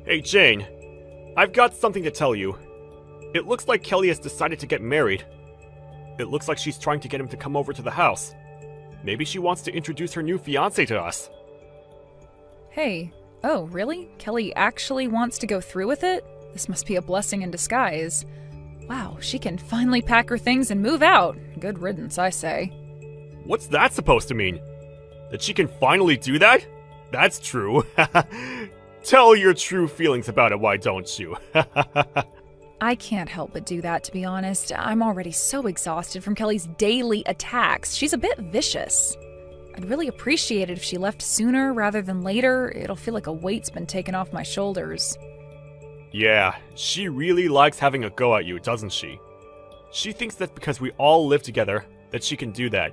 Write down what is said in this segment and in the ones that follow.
Hey Jane, I've got something to tell you. It looks like Kelly has decided to get married. It looks like she's trying to get him to come over to the house. Maybe she wants to introduce her new fiancé to us. Hey, oh really? Kelly actually wants to go through with it? This must be a blessing in disguise. Wow, she can finally pack her things and move out. Good riddance, I say. What's that supposed to mean? That she can finally do that? That's true. Tell your true feelings about it, why don't you? I can't help but do that, to be honest. I'm already so exhausted from Kelly's daily attacks. She's a bit vicious. I'd really appreciate it if she left sooner rather than later. It'll feel like a weight's been taken off my shoulders. Yeah, she really likes having a go at you, doesn't she? She thinks that because we all live together, that she can do that.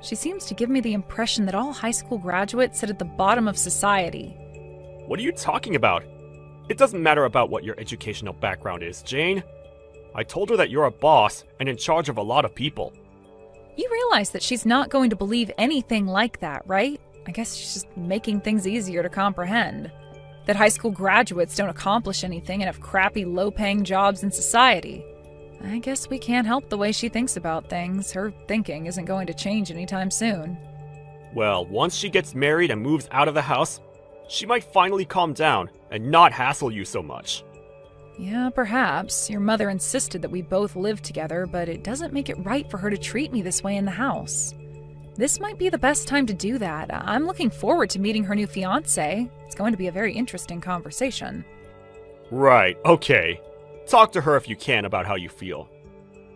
She seems to give me the impression that all high school graduates sit at the bottom of society. What are you talking about? It doesn't matter about what your educational background is, Jane. I told her that you're a boss and in charge of a lot of people. You realize that she's not going to believe anything like that, right? I guess she's just making things easier to comprehend. That high school graduates don't accomplish anything and have crappy, low-paying jobs in society. I guess we can't help the way she thinks about things. Her thinking isn't going to change anytime soon. Well, once she gets married and moves out of the house, she might finally calm down and not hassle you so much. Yeah, perhaps. Your mother insisted that we both live together, but it doesn't make it right for her to treat me this way in the house. This might be the best time to do that. I'm looking forward to meeting her new fiancé. It's going to be a very interesting conversation. Right, okay. Talk to her if you can about how you feel.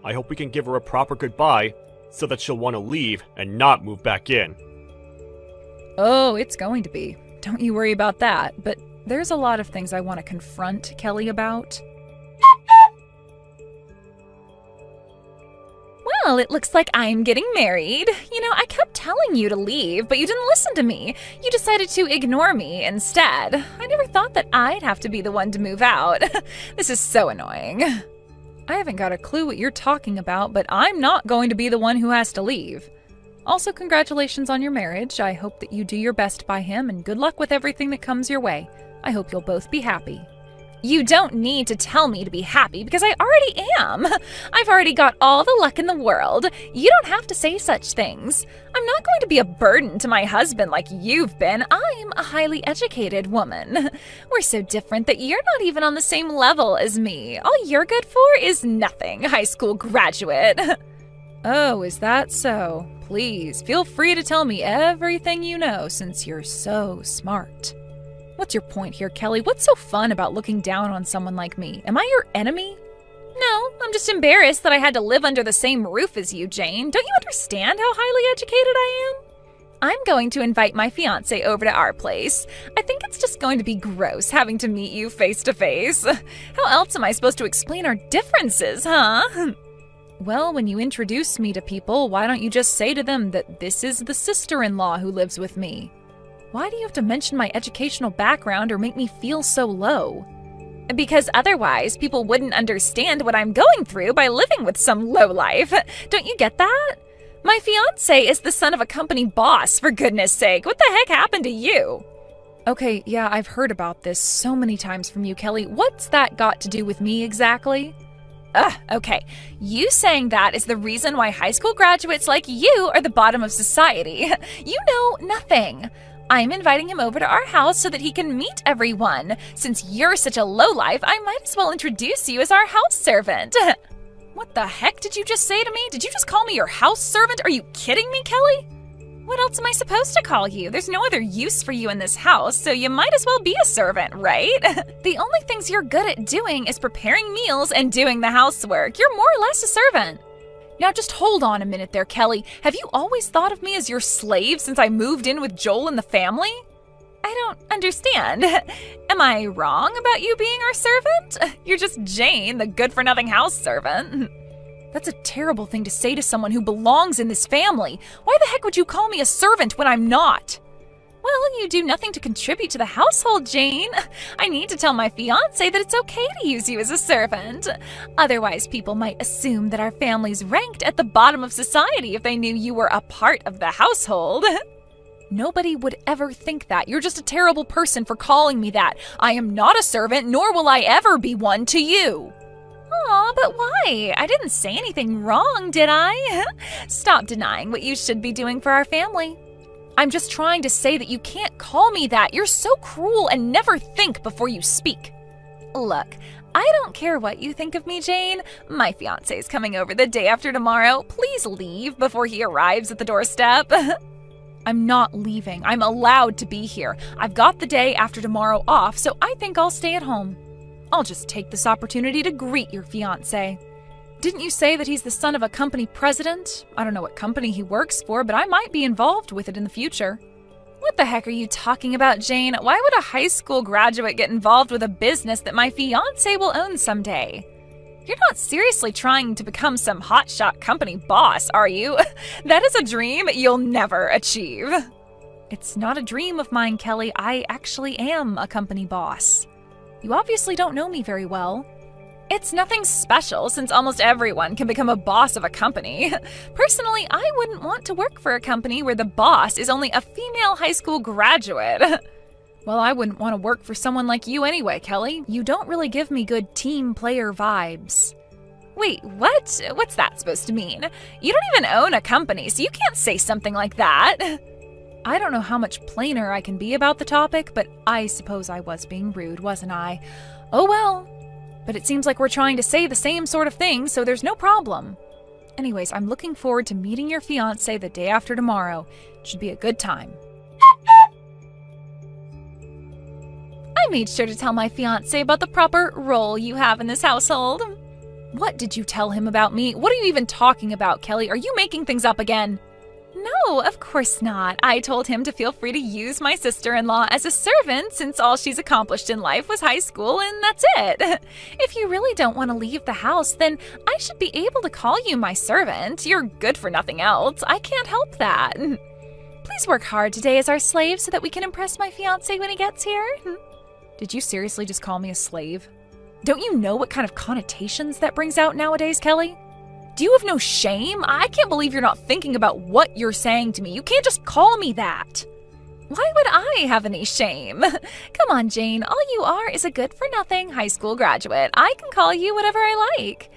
I hope we can give her a proper goodbye so that she'll want to leave and not move back in. Oh, it's going to be. Don't you worry about that, but there's a lot of things I want to confront Kelly about. Well, it looks like I'm getting married. You know, I kept telling you to leave, but you didn't listen to me. You decided to ignore me instead. I never thought that I'd have to be the one to move out. This is so annoying. I haven't got a clue what you're talking about, but I'm not going to be the one who has to leave. Also, congratulations on your marriage. I hope that you do your best by him, and good luck with everything that comes your way. I hope you'll both be happy. You don't need to tell me to be happy because I already am. I've already got all the luck in the world. You don't have to say such things. I'm not going to be a burden to my husband like you've been. I'm a highly educated woman. We're so different that you're not even on the same level as me. All you're good for is nothing, high school graduate. Oh, is that so? Please, feel free to tell me everything you know since you're so smart. What's your point here, Kelly? What's so fun about looking down on someone like me? Am I your enemy? No, I'm just embarrassed that I had to live under the same roof as you, Jane. Don't you understand how highly educated I am? I'm going to invite my fiancé over to our place. I think it's just going to be gross having to meet you face to face. How else am I supposed to explain our differences, huh? Well, when you introduce me to people, why don't you just say to them that this is the sister-in-law who lives with me? Why do you have to mention my educational background or make me feel so low? Because otherwise, people wouldn't understand what I'm going through by living with some lowlife. Don't you get that? My fiancé is the son of a company boss, for goodness sake. What the heck happened to you? Okay, yeah, I've heard about this so many times from you, Kelly. What's that got to do with me exactly? Okay. You saying that is the reason why high school graduates like you are the bottom of society. You know nothing. I'm inviting him over to our house so that he can meet everyone. Since you're such a lowlife, I might as well introduce you as our house servant. What the heck did you just say to me? Did you just call me your house servant? Are you kidding me, Kelly? What else am I supposed to call you? There's no other use for you in this house, so you might as well be a servant, right? The only things you're good at doing is preparing meals and doing the housework. You're more or less a servant. Now just hold on a minute there, Kelly. Have you always thought of me as your slave since I moved in with Joel and the family? I don't understand. Am I wrong about you being our servant? You're just Jane, the good-for-nothing house servant. That's a terrible thing to say to someone who belongs in this family. Why the heck would you call me a servant when I'm not? Well, you do nothing to contribute to the household, Jane. I need to tell my fiancé that it's okay to use you as a servant. Otherwise, people might assume that our family's ranked at the bottom of society if they knew you were a part of the household. Nobody would ever think that. You're just a terrible person for calling me that. I am not a servant, nor will I ever be one to you. Aw, but why? I didn't say anything wrong, did I? Stop denying what you should be doing for our family. I'm just trying to say that you can't call me that. You're so cruel and never think before you speak. Look, I don't care what you think of me, Jane. My fiancé's coming over the day after tomorrow. Please leave before he arrives at the doorstep. I'm not leaving. I'm allowed to be here. I've got the day after tomorrow off, so I think I'll stay at home. I'll just take this opportunity to greet your fiancé. Didn't you say that he's the son of a company president? I don't know what company he works for, but I might be involved with it in the future. What the heck are you talking about, Jane? Why would a high school graduate get involved with a business that my fiancé will own someday? You're not seriously trying to become some hotshot company boss, are you? That is a dream you'll never achieve. It's not a dream of mine, Kelly. I actually am a company boss. You obviously don't know me very well. It's nothing special since almost everyone can become a boss of a company. Personally, I wouldn't want to work for a company where the boss is only a female high school graduate. Well, I wouldn't want to work for someone like you anyway, Kelly. You don't really give me good team player vibes. Wait, what? What's that supposed to mean? You don't even own a company, so you can't say something like that. I don't know how much plainer I can be about the topic, but I suppose I was being rude, wasn't I? Oh well. But it seems like we're trying to say the same sort of thing, so there's no problem. Anyways, I'm looking forward to meeting your fiancé the day after tomorrow. It should be a good time. I made sure to tell my fiancé about the proper role you have in this household. What did you tell him about me? What are you even talking about, Kelly? Are you making things up again? No, of course not. I told him to feel free to use my sister-in-law as a servant since all she's accomplished in life was high school and that's it. If you really don't want to leave the house, then I should be able to call you my servant. You're good for nothing else. I can't help that. Please work hard today as our slave so that we can impress my fiancé when he gets here. Did you seriously just call me a slave? Don't you know what kind of connotations that brings out nowadays, Kelly? Do you have no shame? I can't believe you're not thinking about what you're saying to me. You can't just call me that. Why would I have any shame? Come on, Jane. All you are is a good-for-nothing high school graduate. I can call you whatever I like.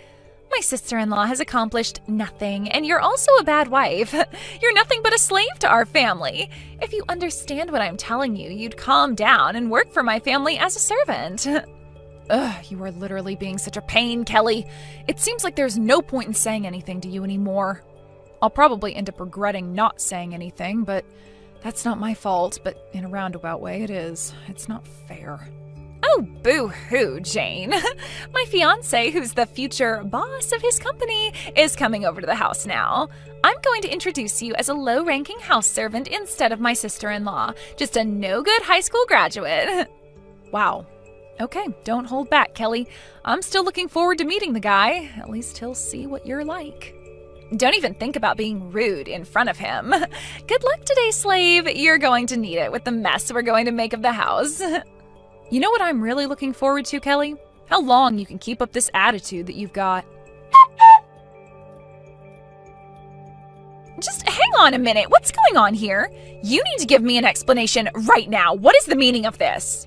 My sister-in-law has accomplished nothing, and you're also a bad wife. You're nothing but a slave to our family. If you understand what I'm telling you, you'd calm down and work for my family as a servant. Ugh, you are literally being such a pain, Kelly. It seems like there's no point in saying anything to you anymore. I'll probably end up regretting not saying anything, but that's not my fault, but in a roundabout way it is. It's not fair. Oh, boo-hoo, Jane. My fiancé, who's the future boss of his company, is coming over to the house now. I'm going to introduce you as a low-ranking house servant instead of my sister-in-law. Just a no-good high school graduate. Wow. Okay, don't hold back, Kelly. I'm still looking forward to meeting the guy. At least he'll see what you're like. Don't even think about being rude in front of him. Good luck today, slave. You're going to need it with the mess we're going to make of the house. You know what I'm really looking forward to, Kelly? How long you can keep up this attitude that you've got. Just hang on a minute. What's going on here? You need to give me an explanation right now. What is the meaning of this?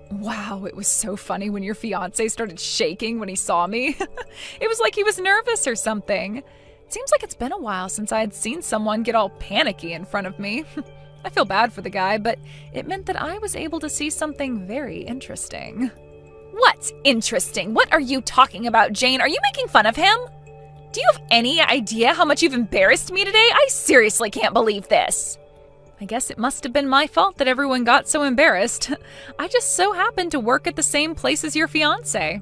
Wow, it was so funny when your fiancé started shaking when he saw me. It was like he was nervous or something. It seems like it's been a while since I had seen someone get all panicky in front of me. I feel bad for the guy, but it meant that I was able to see something very interesting. What's interesting? What are you talking about, Jane? Are you making fun of him? Do you have any idea how much you've embarrassed me today? I seriously can't believe this. I guess it must have been my fault that everyone got so embarrassed. I just so happened to work at the same place as your fiancé.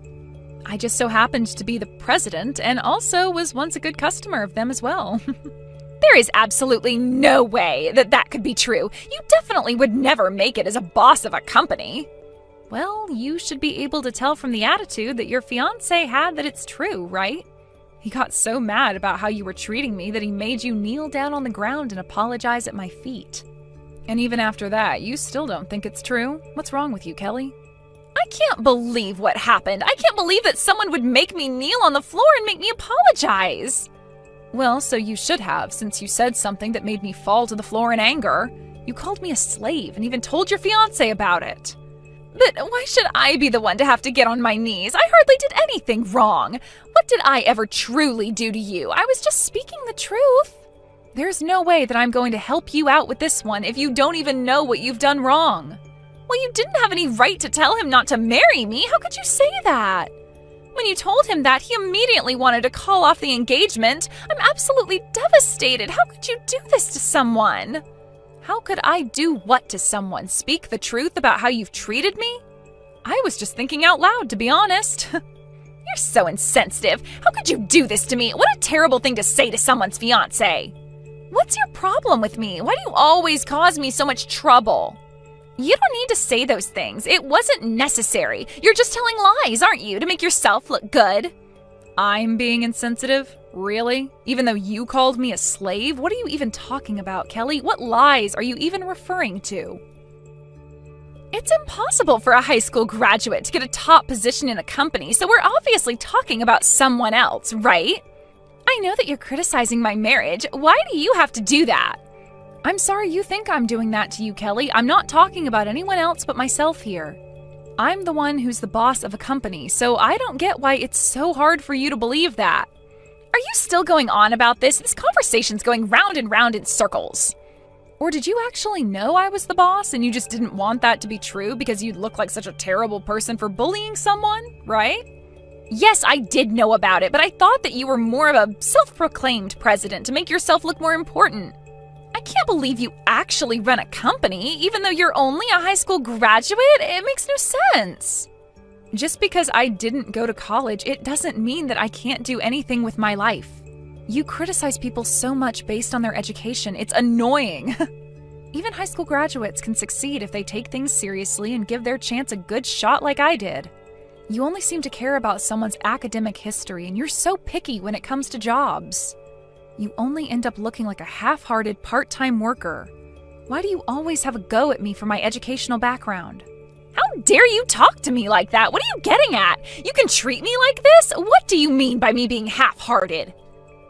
I just so happened to be the president and also was once a good customer of them as well. There is absolutely no way that that could be true. You definitely would never make it as a boss of a company. Well, you should be able to tell from the attitude that your fiancé had that it's true, right? He got so mad about how you were treating me that he made you kneel down on the ground and apologize at my feet. And even after that, you still don't think it's true? What's wrong with you, Kelly? I can't believe what happened. I can't believe that someone would make me kneel on the floor and make me apologize. Well, so you should have, since you said something that made me fall to the floor in anger. You called me a slave and even told your fiancé about it. But why should I be the one to have to get on my knees? I hardly did anything wrong. What did I ever truly do to you? I was just speaking the truth. There's no way that I'm going to help you out with this one if you don't even know what you've done wrong. Well, you didn't have any right to tell him not to marry me. How could you say that? When you told him that, he immediately wanted to call off the engagement. I'm absolutely devastated. How could you do this to someone? How could I do what to someone? Speak the truth about how you've treated me? I was just thinking out loud, to be honest. You're so insensitive. How could you do this to me? What a terrible thing to say to someone's fiancé. What's your problem with me? Why do you always cause me so much trouble? You don't need to say those things. It wasn't necessary. You're just telling lies, aren't you, to make yourself look good? I'm being insensitive? Really? Even though you called me a slave? What are you even talking about, Kelly? What lies are you even referring to? It's impossible for a high school graduate to get a top position in a company, so we're obviously talking about someone else, right? I know that you're criticizing my marriage. Why do you have to do that? I'm sorry you think I'm doing that to you, Kelly. I'm not talking about anyone else but myself here. I'm the one who's the boss of a company, so I don't get why it's so hard for you to believe that. Are you still going on about this? This conversation's going round and round in circles. Or did you actually know I was the boss and you just didn't want that to be true because you'd look like such a terrible person for bullying someone, right? Yes, I did know about it, but I thought that you were more of a self-proclaimed president to make yourself look more important. I can't believe you actually run a company, even though you're only a high school graduate. It makes no sense. Just because I didn't go to college, it doesn't mean that I can't do anything with my life. You criticize people so much based on their education. It's annoying. Even high school graduates can succeed if they take things seriously and give their chance a good shot like I did. You only seem to care about someone's academic history, and you're so picky when it comes to jobs. You only end up looking like a half-hearted part-time worker. Why do you always have a go at me for my educational background? How dare you talk to me like that? What are you getting at? You can treat me like this? What do you mean by me being half-hearted?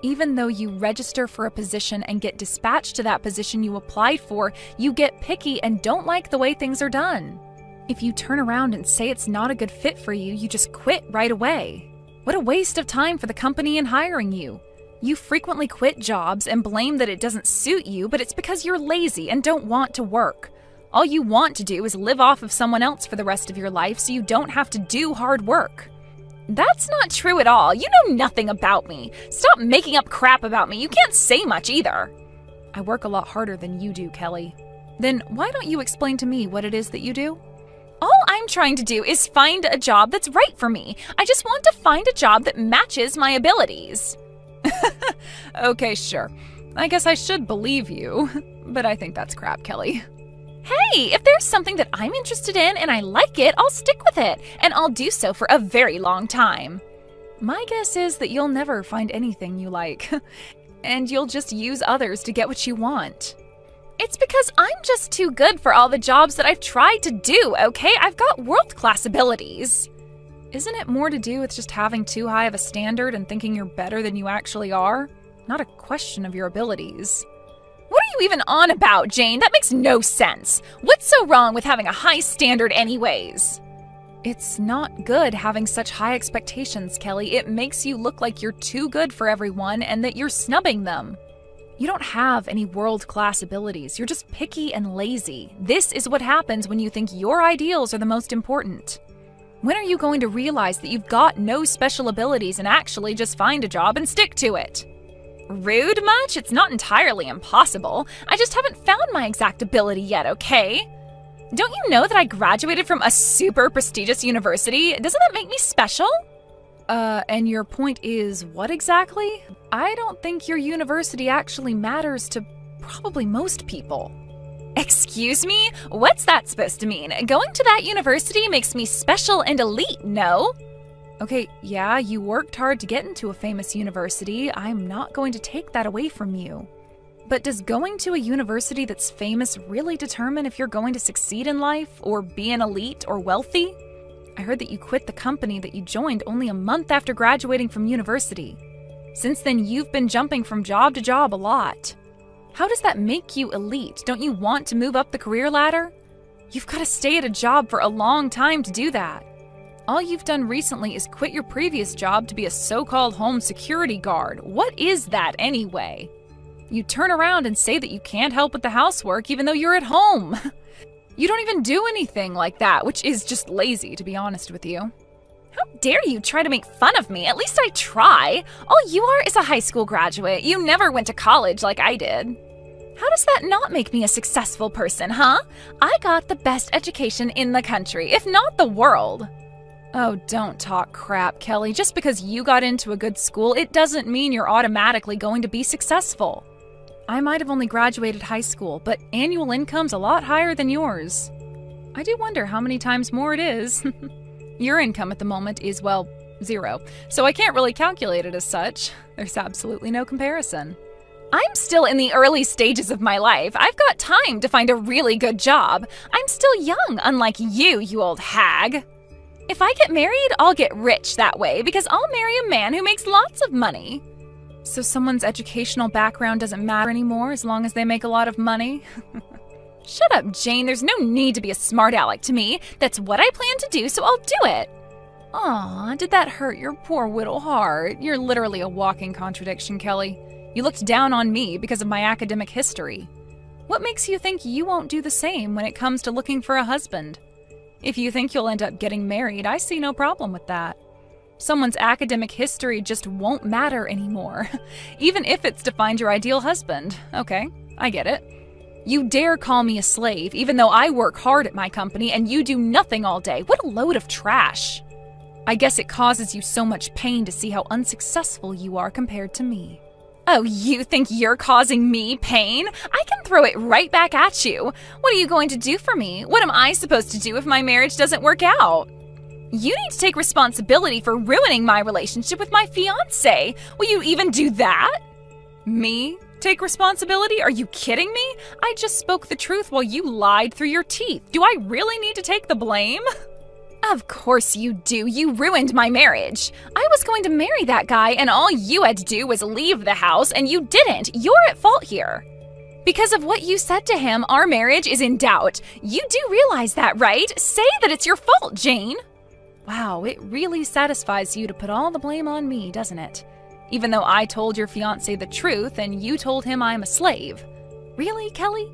Even though you register for a position and get dispatched to that position you applied for, you get picky and don't like the way things are done. If you turn around and say it's not a good fit for you, you just quit right away. What a waste of time for the company in hiring you. You frequently quit jobs and blame that it doesn't suit you, but it's because you're lazy and don't want to work. All you want to do is live off of someone else for the rest of your life so you don't have to do hard work. That's not true at all. You know nothing about me. Stop making up crap about me. You can't say much either. I work a lot harder than you do, Kelly. Then why don't you explain to me what it is that you do? All I'm trying to do is find a job that's right for me. I just want to find a job that matches my abilities. Okay, sure. I guess I should believe you, but I think that's crap, Kelly. Hey, if there's something that I'm interested in and I like it, I'll stick with it, and I'll do so for a very long time. My guess is that you'll never find anything you like, and you'll just use others to get what you want. It's because I'm just too good for all the jobs that I've tried to do, okay? I've got world-class abilities. Isn't it more to do with just having too high of a standard and thinking you're better than you actually are? Not a question of your abilities. What are you even on about, Jane? That makes no sense. What's so wrong with having a high standard anyways? It's not good having such high expectations, Kelly. It makes you look like you're too good for everyone and that you're snubbing them. You don't have any world-class abilities. You're just picky and lazy. This is what happens when you think your ideals are the most important. When are you going to realize that you've got no special abilities and actually just find a job and stick to it? Rude much? It's not entirely impossible. I just haven't found my exact ability yet, okay? Don't you know that I graduated from a super prestigious university? Doesn't that make me special? And your point is what exactly? I don't think your university actually matters to probably most people. Excuse me? What's that supposed to mean? Going to that university makes me special and elite, no? Okay, yeah, you worked hard to get into a famous university. I'm not going to take that away from you. But does going to a university that's famous really determine if you're going to succeed in life or be an elite or wealthy? I heard that you quit the company that you joined only a month after graduating from university. Since then, you've been jumping from job to job a lot. How does that make you elite? Don't you want to move up the career ladder? You've got to stay at a job for a long time to do that. All you've done recently is quit your previous job to be a so-called home security guard. What is that anyway? You turn around and say that you can't help with the housework even though you're at home. You don't even do anything like that, which is just lazy, to be honest with you. How dare you try to make fun of me? At least I try. All you are is a high school graduate. You never went to college like I did. How does that not make me a successful person, huh? I got the best education in the country, if not the world. Oh, don't talk crap, Kelly. Just because you got into a good school, it doesn't mean you're automatically going to be successful. I might have only graduated high school, but annual income's a lot higher than yours. I do wonder how many times more it is. Your income at the moment is, well, 0, so I can't really calculate it as such. There's absolutely no comparison. I'm still in the early stages of my life. I've got time to find a really good job. I'm still young, unlike you old hag. If I get married, I'll get rich that way because I'll marry a man who makes lots of money. So someone's educational background doesn't matter anymore as long as they make a lot of money? Shut up, Jane. There's no need to be a smart aleck to me. That's what I plan to do, so I'll do it. Aw, did that hurt your poor little heart? You're literally a walking contradiction, Kelly. You looked down on me because of my academic history. What makes you think you won't do the same when it comes to looking for a husband? If you think you'll end up getting married, I see no problem with that. Someone's academic history just won't matter anymore, even if it's to find your ideal husband. Okay, I get it. You dare call me a slave, even though I work hard at my company and you do nothing all day. What a load of trash. I guess it causes you so much pain to see how unsuccessful you are compared to me. Oh, you think you're causing me pain? I can throw it right back at you. What are you going to do for me? What am I supposed to do if my marriage doesn't work out? You need to take responsibility for ruining my relationship with my fiancé. Will you even do that? Me? Take responsibility? Are you kidding me? I just spoke the truth while you lied through your teeth. Do I really need to take the blame? Of course you do. You ruined my marriage. I was going to marry that guy and all you had to do was leave the house and you didn't. You're at fault here. Because of what you said to him, our marriage is in doubt. You do realize that, right? Say that it's your fault, Jane. Wow, it really satisfies you to put all the blame on me, doesn't it? Even though I told your fiancé the truth and you told him I'm a slave. Really, Kelly?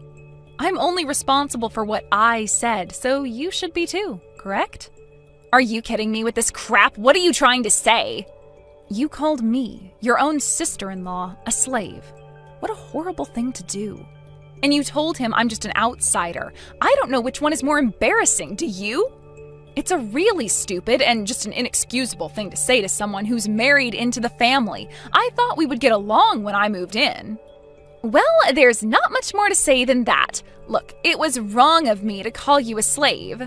I'm only responsible for what I said, so you should be too, correct? Are you kidding me with this crap? What are you trying to say? You called me, your own sister-in-law, a slave. What a horrible thing to do. And you told him I'm just an outsider. I don't know which one is more embarrassing, do you? It's a really stupid and just an inexcusable thing to say to someone who's married into the family. I thought we would get along when I moved in. Well, there's not much more to say than that. Look, it was wrong of me to call you a slave.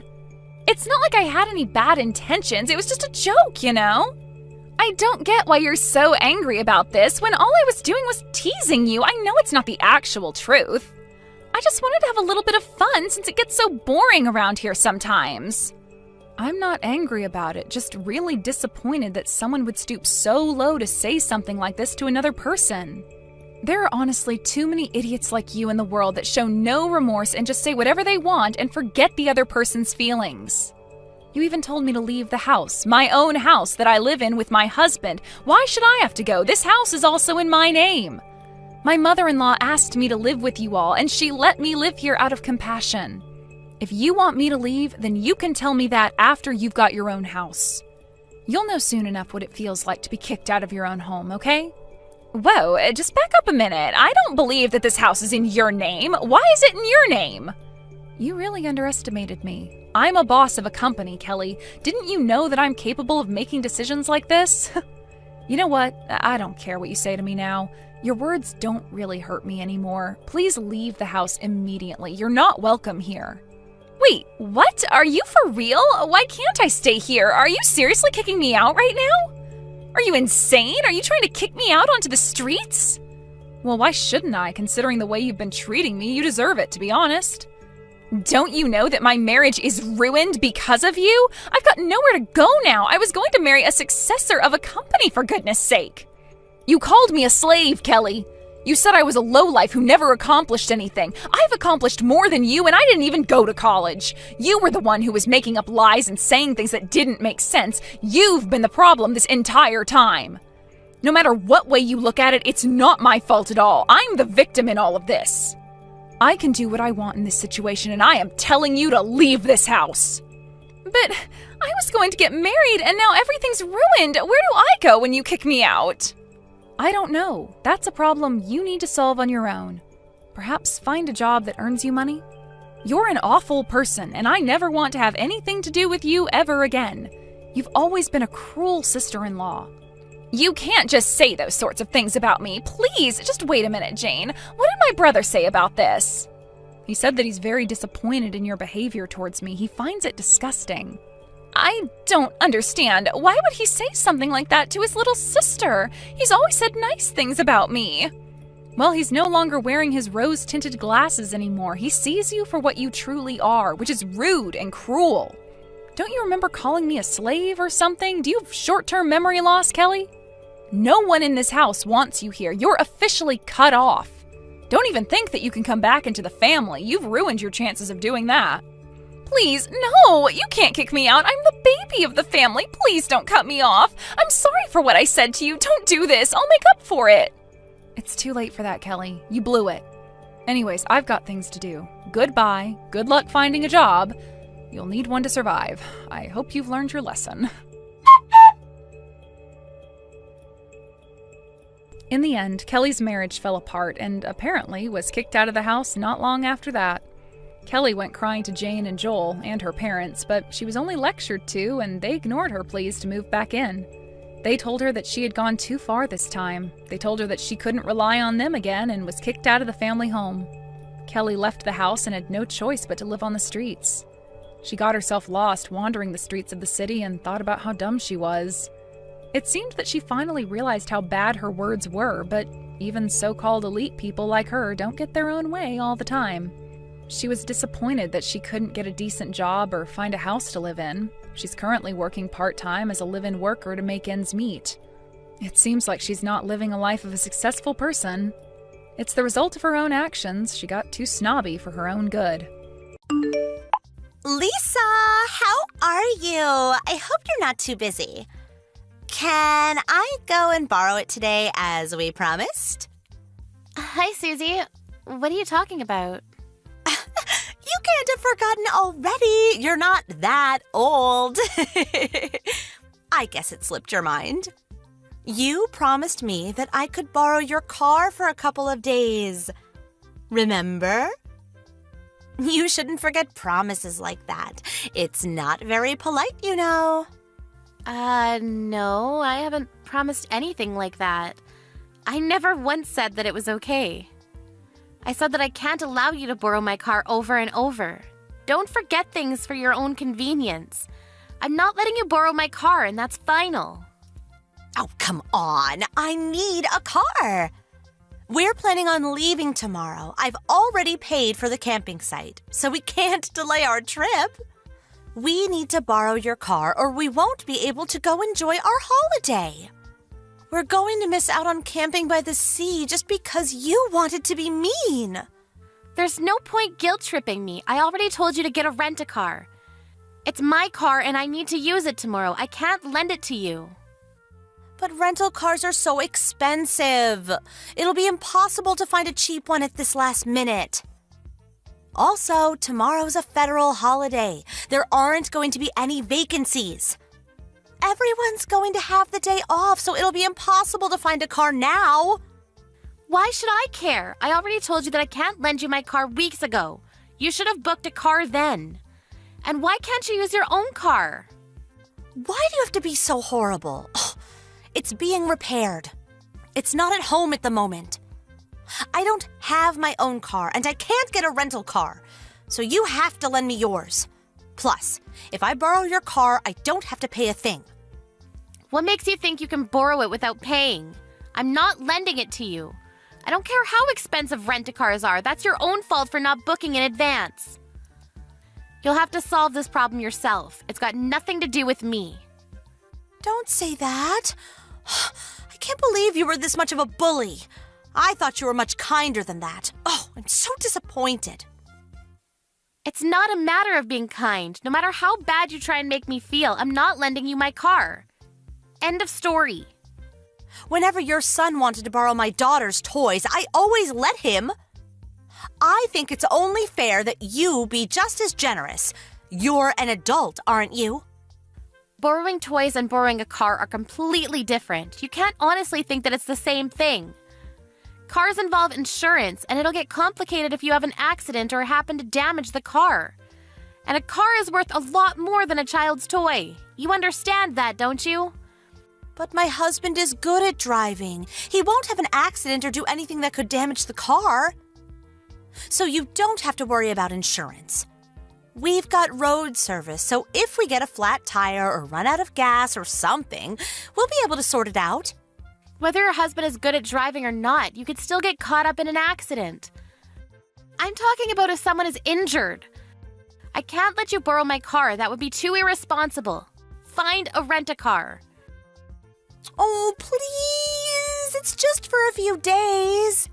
It's not like I had any bad intentions. It was just a joke, you know? I don't get why you're so angry about this when all I was doing was teasing you. I know it's not the actual truth. I just wanted to have a little bit of fun since it gets so boring around here sometimes. I'm not angry about it, just really disappointed that someone would stoop so low to say something like this to another person. There are honestly too many idiots like you in the world that show no remorse and just say whatever they want and forget the other person's feelings. You even told me to leave the house, my own house that I live in with my husband. Why should I have to go? This house is also in my name. My mother-in-law asked me to live with you all, and she let me live here out of compassion. If you want me to leave, then you can tell me that after you've got your own house. You'll know soon enough what it feels like to be kicked out of your own home, okay? Whoa, just back up a minute. I don't believe that this house is in your name. Why is it in your name? You really underestimated me. I'm a boss of a company, Kelly. Didn't you know that I'm capable of making decisions like this? You know what? I don't care what you say to me now. Your words don't really hurt me anymore. Please leave the house immediately. You're not welcome here. Wait, what? Are you for real? Why can't I stay here? Are you seriously kicking me out right now? Are you insane? Are you trying to kick me out onto the streets? Well, why shouldn't I, considering the way you've been treating me? You deserve it, to be honest. Don't you know that my marriage is ruined because of you? I've got nowhere to go now. I was going to marry a successor of a company, for goodness sake. You called me a slave, Kelly. You said I was a lowlife who never accomplished anything. I've accomplished more than you, and I didn't even go to college. You were the one who was making up lies and saying things that didn't make sense. You've been the problem this entire time. No matter what way you look at it, it's not my fault at all. I'm the victim in all of this. I can do what I want in this situation, and I am telling you to leave this house. But I was going to get married, and now everything's ruined. Where do I go when you kick me out? I don't know. That's a problem you need to solve on your own. Perhaps find a job that earns you money. You're an awful person, and I never want to have anything to do with you ever again. You've always been a cruel sister-in-law. You can't just say those sorts of things about me. Please, just wait a minute, Jane. What did my brother say about this? He said that he's very disappointed in your behavior towards me. He finds it disgusting. I don't understand. Why would he say something like that to his little sister? He's always said nice things about me. Well, he's no longer wearing his rose-tinted glasses anymore. He sees you for what you truly are, which is rude and cruel. Don't you remember calling me a slave or something? Do you have short-term memory loss, Kelly? No one in this house wants you here. You're officially cut off. Don't even think that you can come back into the family. You've ruined your chances of doing that. Please, no, you can't kick me out. I'm the baby of the family. Please don't cut me off. I'm sorry for what I said to you. Don't do this. I'll make up for it. It's too late for that, Kelly. You blew it. Anyways, I've got things to do. Goodbye. Good luck finding a job. You'll need one to survive. I hope you've learned your lesson. In the end, Kelly's marriage fell apart and apparently was kicked out of the house not long after that. Kelly went crying to Jane and Joel and her parents, but she was only lectured to, and they ignored her pleas to move back in. They told her that she had gone too far this time. They told her that she couldn't rely on them again and was kicked out of the family home. Kelly left the house and had no choice but to live on the streets. She got herself lost wandering the streets of the city and thought about how dumb she was. It seemed that she finally realized how bad her words were, but even so-called elite people like her don't get their own way all the time. She was disappointed that she couldn't get a decent job or find a house to live in. She's currently working part-time as a live-in worker to make ends meet. It seems like she's not living a life of a successful person. It's the result of her own actions. She got too snobby for her own good. Lisa, how are you? I hope you're not too busy. Can I go and borrow it today as we promised? Hi, Suzie. What are you talking about? You can't have forgotten already. You're not that old. I guess it slipped your mind. You promised me that I could borrow your car for a couple of days. Remember? You shouldn't forget promises like that. It's not very polite, you know. No, I haven't promised anything like that. I never once said that it was okay. I said that I can't allow you to borrow my car over and over. Don't forget things for your own convenience. I'm not letting you borrow my car, and that's final. Oh, come on. I need a car. We're planning on leaving tomorrow. I've already paid for the camping site, so we can't delay our trip. We need to borrow your car or we won't be able to go enjoy our holiday. We're going to miss out on camping by the sea just because you wanted to be mean. There's no point guilt-tripping me. I already told you to get a rent-a-car. It's my car and I need to use it tomorrow. I can't lend it to you. But rental cars are so expensive. It'll be impossible to find a cheap one at this last minute. Also, tomorrow's a federal holiday. There aren't going to be any vacancies. Everyone's going to have the day off, so it'll be impossible to find a car now. Why should I care? I already told you that I can't lend you my car weeks ago. You should have booked a car then. And why can't you use your own car? Why do you have to be so horrible? It's being repaired. It's not at home at the moment. I don't have my own car, and I can't get a rental car, so you have to lend me yours. Plus, if I borrow your car, I don't have to pay a thing. What makes you think you can borrow it without paying? I'm not lending it to you. I don't care how expensive rent-a-cars are. That's your own fault for not booking in advance. You'll have to solve this problem yourself. It's got nothing to do with me. Don't say that. I can't believe you were this much of a bully. I thought you were much kinder than that. Oh, I'm so disappointed. It's not a matter of being kind. No matter how bad you try and make me feel, I'm not lending you my car. End of story. Whenever your son wanted to borrow my daughter's toys, I always let him. I think it's only fair that you be just as generous. You're an adult, aren't you? Borrowing toys and borrowing a car are completely different. You can't honestly think that it's the same thing. Cars involve insurance, and it'll get complicated if you have an accident or happen to damage the car. And a car is worth a lot more than a child's toy. You understand that, don't you? But my husband is good at driving. He won't have an accident or do anything that could damage the car. So you don't have to worry about insurance. We've got road service, so if we get a flat tire or run out of gas or something, we'll be able to sort it out. Whether your husband is good at driving or not, you could still get caught up in an accident. I'm talking about if someone is injured. I can't let you borrow my car. That would be too irresponsible. Find a rent-a-car. Oh, please! It's just for a few days.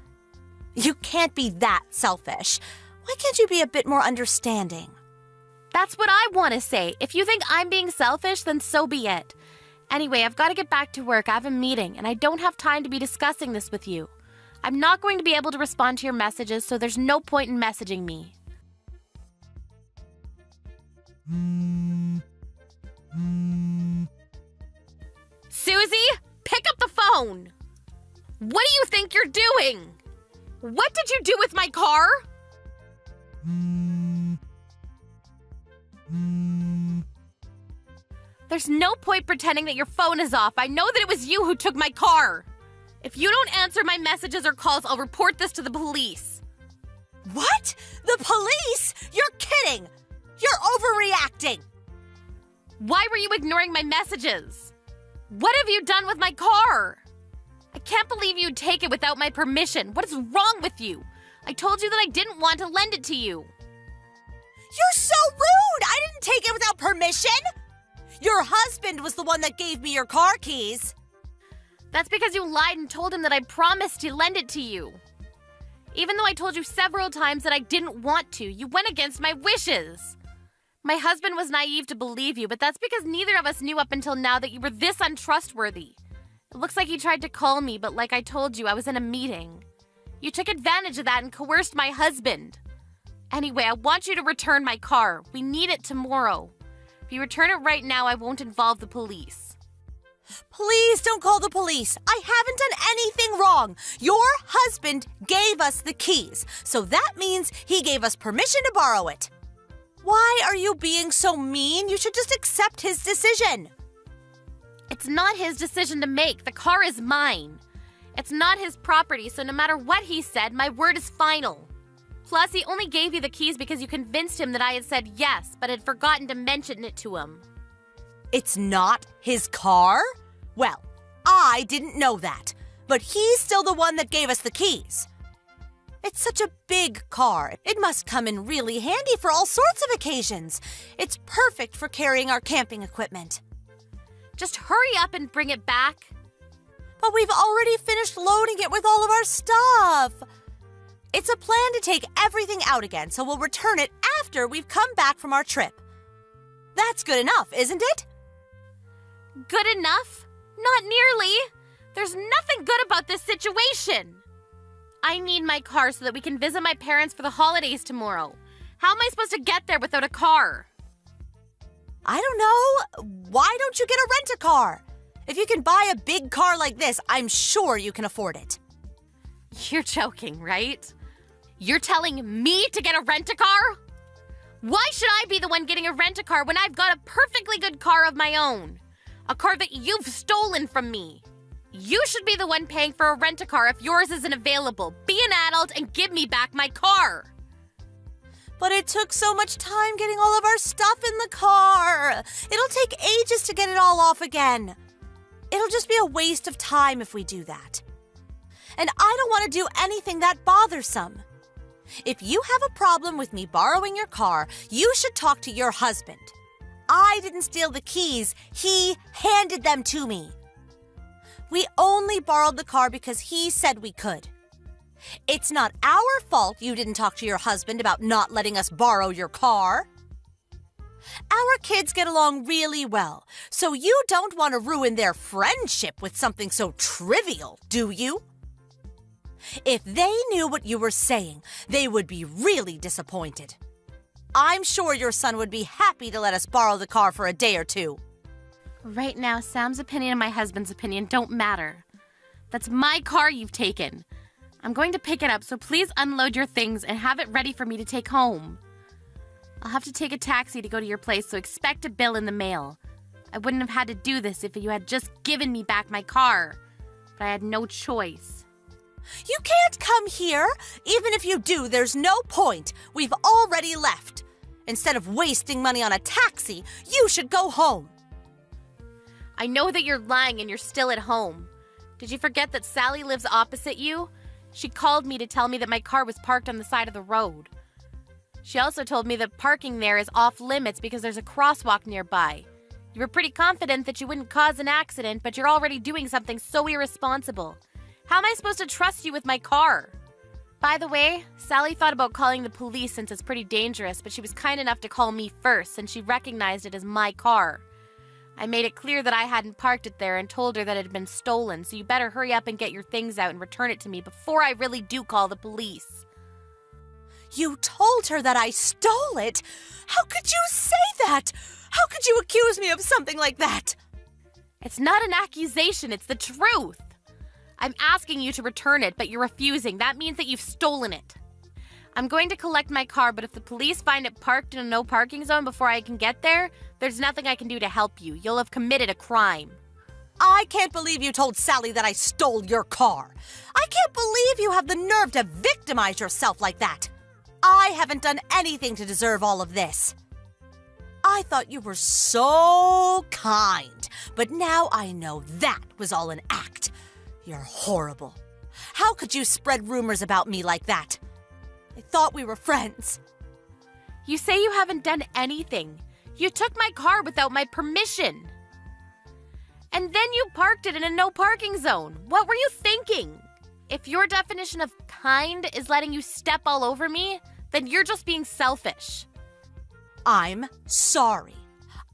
You can't be that selfish. Why can't you be a bit more understanding? That's what I want to say. If you think I'm being selfish, then so be it. Anyway, I've got to get back to work. I have a meeting, and I don't have time to be discussing this with you. I'm not going to be able to respond to your messages, so there's no point in messaging me. Suzie, pick up the phone! What do you think you're doing? What did you do with my car? There's no point pretending that your phone is off. I know that it was you who took my car. If you don't answer my messages or calls, I'll report this to the police. What? The police? You're kidding! You're overreacting! Why were you ignoring my messages? What have you done with my car? I can't believe you'd take it without my permission. What is wrong with you? I told you that I didn't want to lend it to you. You're so rude! I didn't take it without permission! Your husband was the one that gave me your car keys. That's because you lied and told him that I promised to lend it to you. Even though I told you several times that I didn't want to, you went against my wishes. My husband was naive to believe you, but that's because neither of us knew up until now that you were this untrustworthy. It looks like he tried to call me, but like I told you, I was in a meeting. You took advantage of that and coerced my husband. Anyway, I want you to return my car. We need it tomorrow. If you return it right now, I won't involve the police. Please don't call the police. I haven't done anything wrong. Your husband gave us the keys, so that means he gave us permission to borrow it. Why are you being so mean? You should just accept his decision. It's not his decision to make. The car is mine. It's not his property, so no matter what he said, my word is final. Plus, he only gave you the keys because you convinced him that I had said yes, but had forgotten to mention it to him. It's not his car? Well, I didn't know that, but he's still the one that gave us the keys. It's such a big car. It must come in really handy for all sorts of occasions. It's perfect for carrying our camping equipment. Just hurry up and bring it back. But we've already finished loading it with all of our stuff. It's a plan to take everything out again, so we'll return it after we've come back from our trip. That's good enough, isn't it? Good enough? Not nearly. There's nothing good about this situation. I need my car so that we can visit my parents for the holidays tomorrow. How am I supposed to get there without a car? I don't know. Why don't you get a rent-a-car? If you can buy a big car like this, I'm sure you can afford it. You're joking, right? You're telling me to get a rent-a-car? Why should I be the one getting a rent-a-car when I've got a perfectly good car of my own? A car that you've stolen from me. You should be the one paying for a rent-a-car if yours isn't available. Be an adult and give me back my car. But it took so much time getting all of our stuff in the car. It'll take ages to get it all off again. It'll just be a waste of time if we do that. And I don't want to do anything that bothersome. If you have a problem with me borrowing your car, you should talk to your husband. I didn't steal the keys. He handed them to me. We only borrowed the car because he said we could. It's not our fault you didn't talk to your husband about not letting us borrow your car. Our kids get along really well, so you don't want to ruin their friendship with something so trivial, do you? If they knew what you were saying, they would be really disappointed. I'm sure your son would be happy to let us borrow the car for a day or two. Right now, Sam's opinion and my husband's opinion don't matter. That's my car you've taken. I'm going to pick it up, so please unload your things and have it ready for me to take home. I'll have to take a taxi to go to your place, so expect a bill in the mail. I wouldn't have had to do this if you had just given me back my car, but I had no choice. You can't come here. Even if you do, there's no point. We've already left. Instead of wasting money on a taxi, you should go home. I know that you're lying and you're still at home. Did you forget that Sally lives opposite you? She called me to tell me that my car was parked on the side of the road. She also told me that parking there is off limits because there's a crosswalk nearby. You were pretty confident that you wouldn't cause an accident, but you're already doing something so irresponsible. How am I supposed to trust you with my car? By the way, Sally thought about calling the police since it's pretty dangerous, but she was kind enough to call me first since she recognized it as my car. I made it clear that I hadn't parked it there and told her that it had been stolen, so you better hurry up and get your things out and return it to me before I really do call the police. You told her that I stole it? How could you say that? How could you accuse me of something like that? It's not an accusation, it's the truth. I'm asking you to return it, but you're refusing. That means that you've stolen it. I'm going to collect my car, but if the police find it parked in a no parking zone before I can get there, there's nothing I can do to help you. You'll have committed a crime. I can't believe you told Sally that I stole your car. I can't believe you have the nerve to victimize yourself like that. I haven't done anything to deserve all of this. I thought you were so kind, but now I know that was all an act. You're horrible. How could you spread rumors about me like that? I thought we were friends. You say you haven't done anything. You took my car without my permission. And then you parked it in a no parking zone. What were you thinking? If your definition of kind is letting you step all over me, then you're just being selfish. I'm sorry.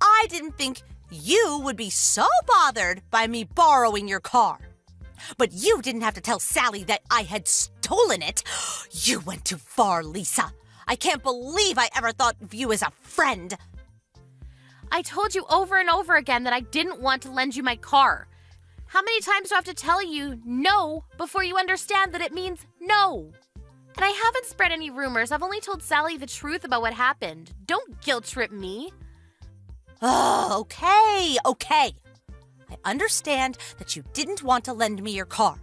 I didn't think you would be so bothered by me borrowing your car. But you didn't have to tell Sally that I had stolen it. You went too far, Lisa. I can't believe I ever thought of you as a friend. I told you over and over again that I didn't want to lend you my car. How many times do I have to tell you no before you understand that it means no? And I haven't spread any rumors. I've only told Sally the truth about what happened. Don't guilt trip me. Oh, okay. I understand that you didn't want to lend me your car.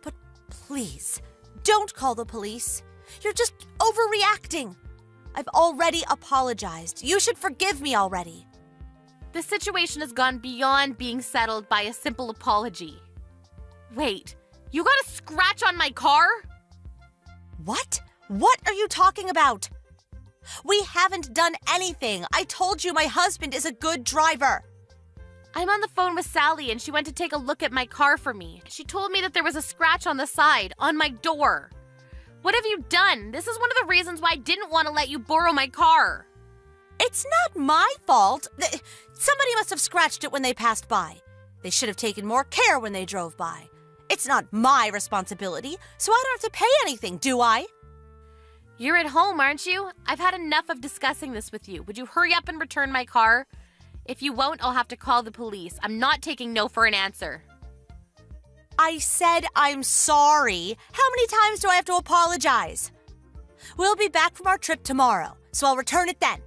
But please, don't call the police. You're just overreacting. I've already apologized. You should forgive me already. The situation has gone beyond being settled by a simple apology. Wait, you got a scratch on my car? What? What are you talking about? We haven't done anything. I told you my husband is a good driver. I'm on the phone with Sally and she went to take a look at my car for me. She told me that there was a scratch on the side, on my door. What have you done? This is one of the reasons why I didn't want to let you borrow my car. It's not my fault. Somebody must have scratched it when they passed by. They should have taken more care when they drove by. It's not my responsibility, so I don't have to pay anything, do I? You're at home, aren't you? I've had enough of discussing this with you. Would you hurry up and return my car? If you won't, I'll have to call the police. I'm not taking no for an answer. I said I'm sorry. How many times do I have to apologize? We'll be back from our trip tomorrow, so I'll return it then.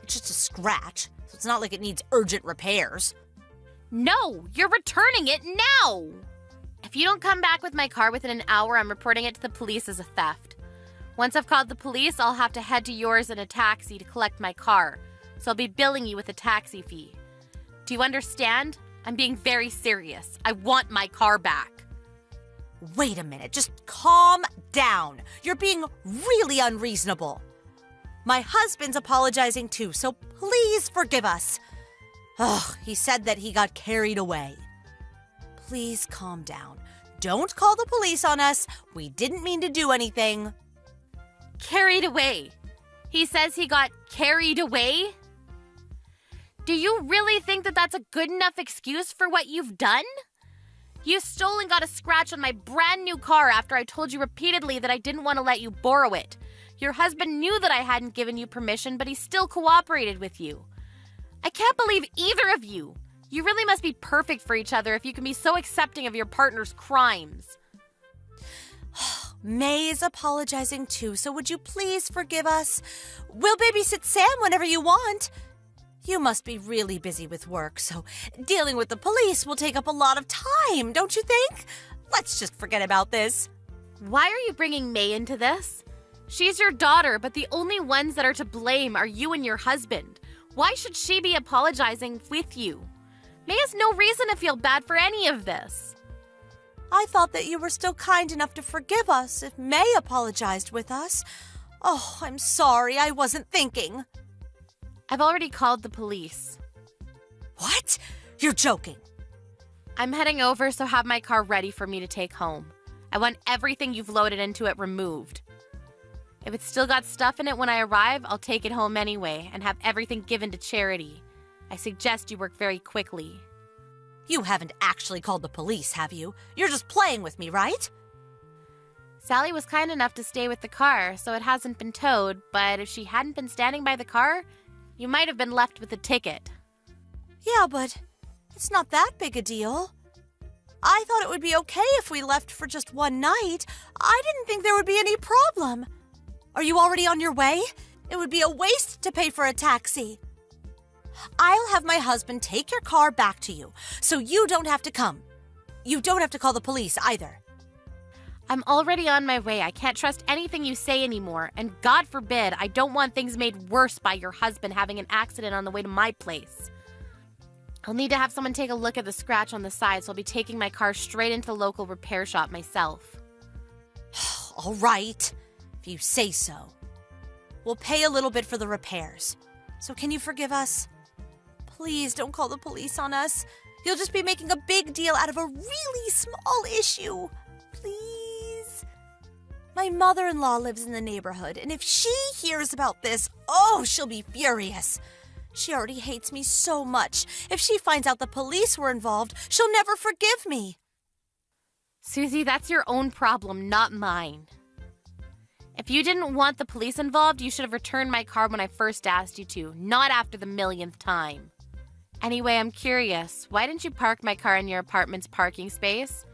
It's just a scratch, so it's not like it needs urgent repairs. No, you're returning it now! If you don't come back with my car within an hour, I'm reporting it to the police as a theft. Once I've called the police, I'll have to head to yours in a taxi to collect my car, so I'll be billing you with a taxi fee. Do you understand? I'm being very serious. I want my car back. Wait a minute, just calm down. You're being really unreasonable. My husband's apologizing too, so please forgive us. Ugh, he said that he got carried away. Please calm down. Don't call the police on us. We didn't mean to do anything. Carried away. He says he got carried away? Do you really think that that's a good enough excuse for what you've done? You stole and got a scratch on my brand new car after I told you repeatedly that I didn't want to let you borrow it. Your husband knew that I hadn't given you permission, but he still cooperated with you. I can't believe either of you. You really must be perfect for each other if you can be so accepting of your partner's crimes. May is apologizing too, so would you please forgive us? We'll babysit Sam whenever you want. You must be really busy with work, so dealing with the police will take up a lot of time, don't you think? Let's just forget about this. Why are you bringing May into this? She's your daughter, but the only ones that are to blame are you and your husband. Why should she be apologizing with you? May has no reason to feel bad for any of this. I thought that you were still kind enough to forgive us if May apologized with us. Oh, I'm sorry, I wasn't thinking. I've already called the police. What? You're joking. I'm heading over, so have my car ready for me to take home. I want everything you've loaded into it removed. If it's still got stuff in it when I arrive, I'll take it home anyway and have everything given to charity. I suggest you work very quickly. You haven't actually called the police, have you? You're just playing with me, right? Sally was kind enough to stay with the car, so it hasn't been towed, but if she hadn't been standing by the car, you might have been left with a ticket. Yeah, but it's not that big a deal. I thought it would be okay if we left for just one night. I didn't think there would be any problem. Are you already on your way? It would be a waste to pay for a taxi. I'll have my husband take your car back to you, so you don't have to come. You don't have to call the police either. I'm already on my way. I can't trust anything you say anymore, and God forbid, I don't want things made worse by your husband having an accident on the way to my place. I'll need to have someone take a look at the scratch on the side, so I'll be taking my car straight into the local repair shop myself. All right, if you say so. We'll pay a little bit for the repairs. So can you forgive us? Please don't call the police on us. You'll just be making a big deal out of a really small issue. Please. My mother-in-law lives in the neighborhood, and if she hears about this, oh, she'll be furious. She already hates me so much. If she finds out the police were involved, she'll never forgive me. Suzie, that's your own problem, not mine. If you didn't want the police involved, you should have returned my car when I first asked you to, not after the millionth time. Anyway, I'm curious. Why didn't you park my car in your apartment's parking space?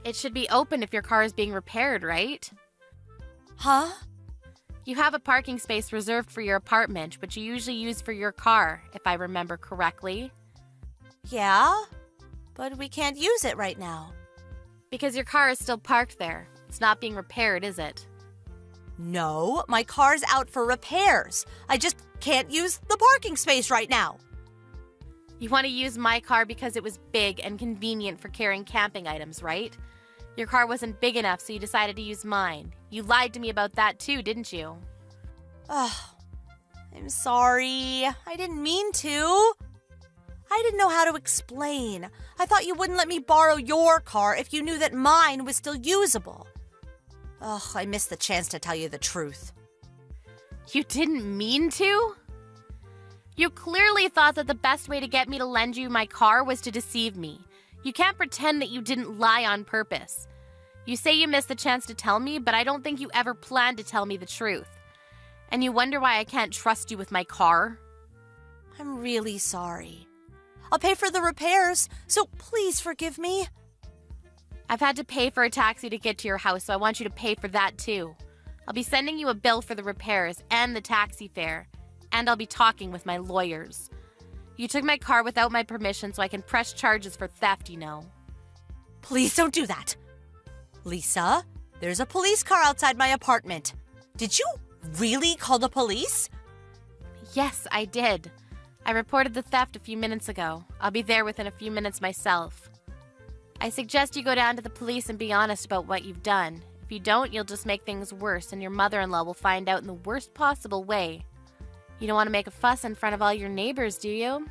It should be open if your car is being repaired, right? Huh? You have a parking space reserved for your apartment, which you usually use for your car, if I remember correctly. Yeah, but we can't use it right now. Because your car is still parked there. It's not being repaired, is it? No, my car's out for repairs. I just can't use the parking space right now. You want to use my car because it was big and convenient for carrying camping items, right? Your car wasn't big enough, so you decided to use mine. You lied to me about that too, didn't you? Oh, I'm sorry. I didn't mean to. I didn't know how to explain. I thought you wouldn't let me borrow your car if you knew that mine was still usable. Ugh, I missed the chance to tell you the truth. You didn't mean to? You clearly thought that the best way to get me to lend you my car was to deceive me. You can't pretend that you didn't lie on purpose. You say you missed the chance to tell me, but I don't think you ever planned to tell me the truth. And you wonder why I can't trust you with my car? I'm really sorry. I'll pay for the repairs, so please forgive me. I've had to pay for a taxi to get to your house, so I want you to pay for that too. I'll be sending you a bill for the repairs and the taxi fare, and I'll be talking with my lawyers. You took my car without my permission, so I can press charges for theft, you know. Please don't do that. Lisa, there's a police car outside my apartment. Did you really call the police? Yes, I did. I reported the theft a few minutes ago. I'll be there within a few minutes myself. I suggest you go down to the police and be honest about what you've done. If you don't, you'll just make things worse, and your mother-in-law will find out in the worst possible way. You don't want to make a fuss in front of all your neighbors, do you?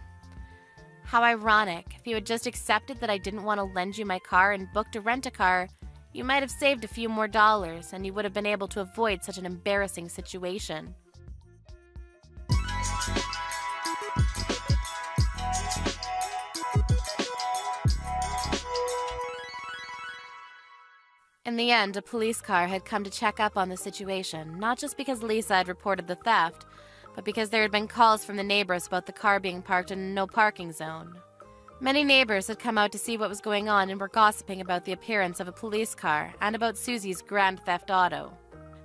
How ironic. If you had just accepted that I didn't want to lend you my car and booked a rent-a-car, you might have saved a few more dollars, and you would have been able to avoid such an embarrassing situation. In the end, a police car had come to check up on the situation, not just because Lisa had reported the theft, but because there had been calls from the neighbors about the car being parked in a no-parking zone. Many neighbors had come out to see what was going on and were gossiping about the appearance of a police car and about Susie's grand theft auto.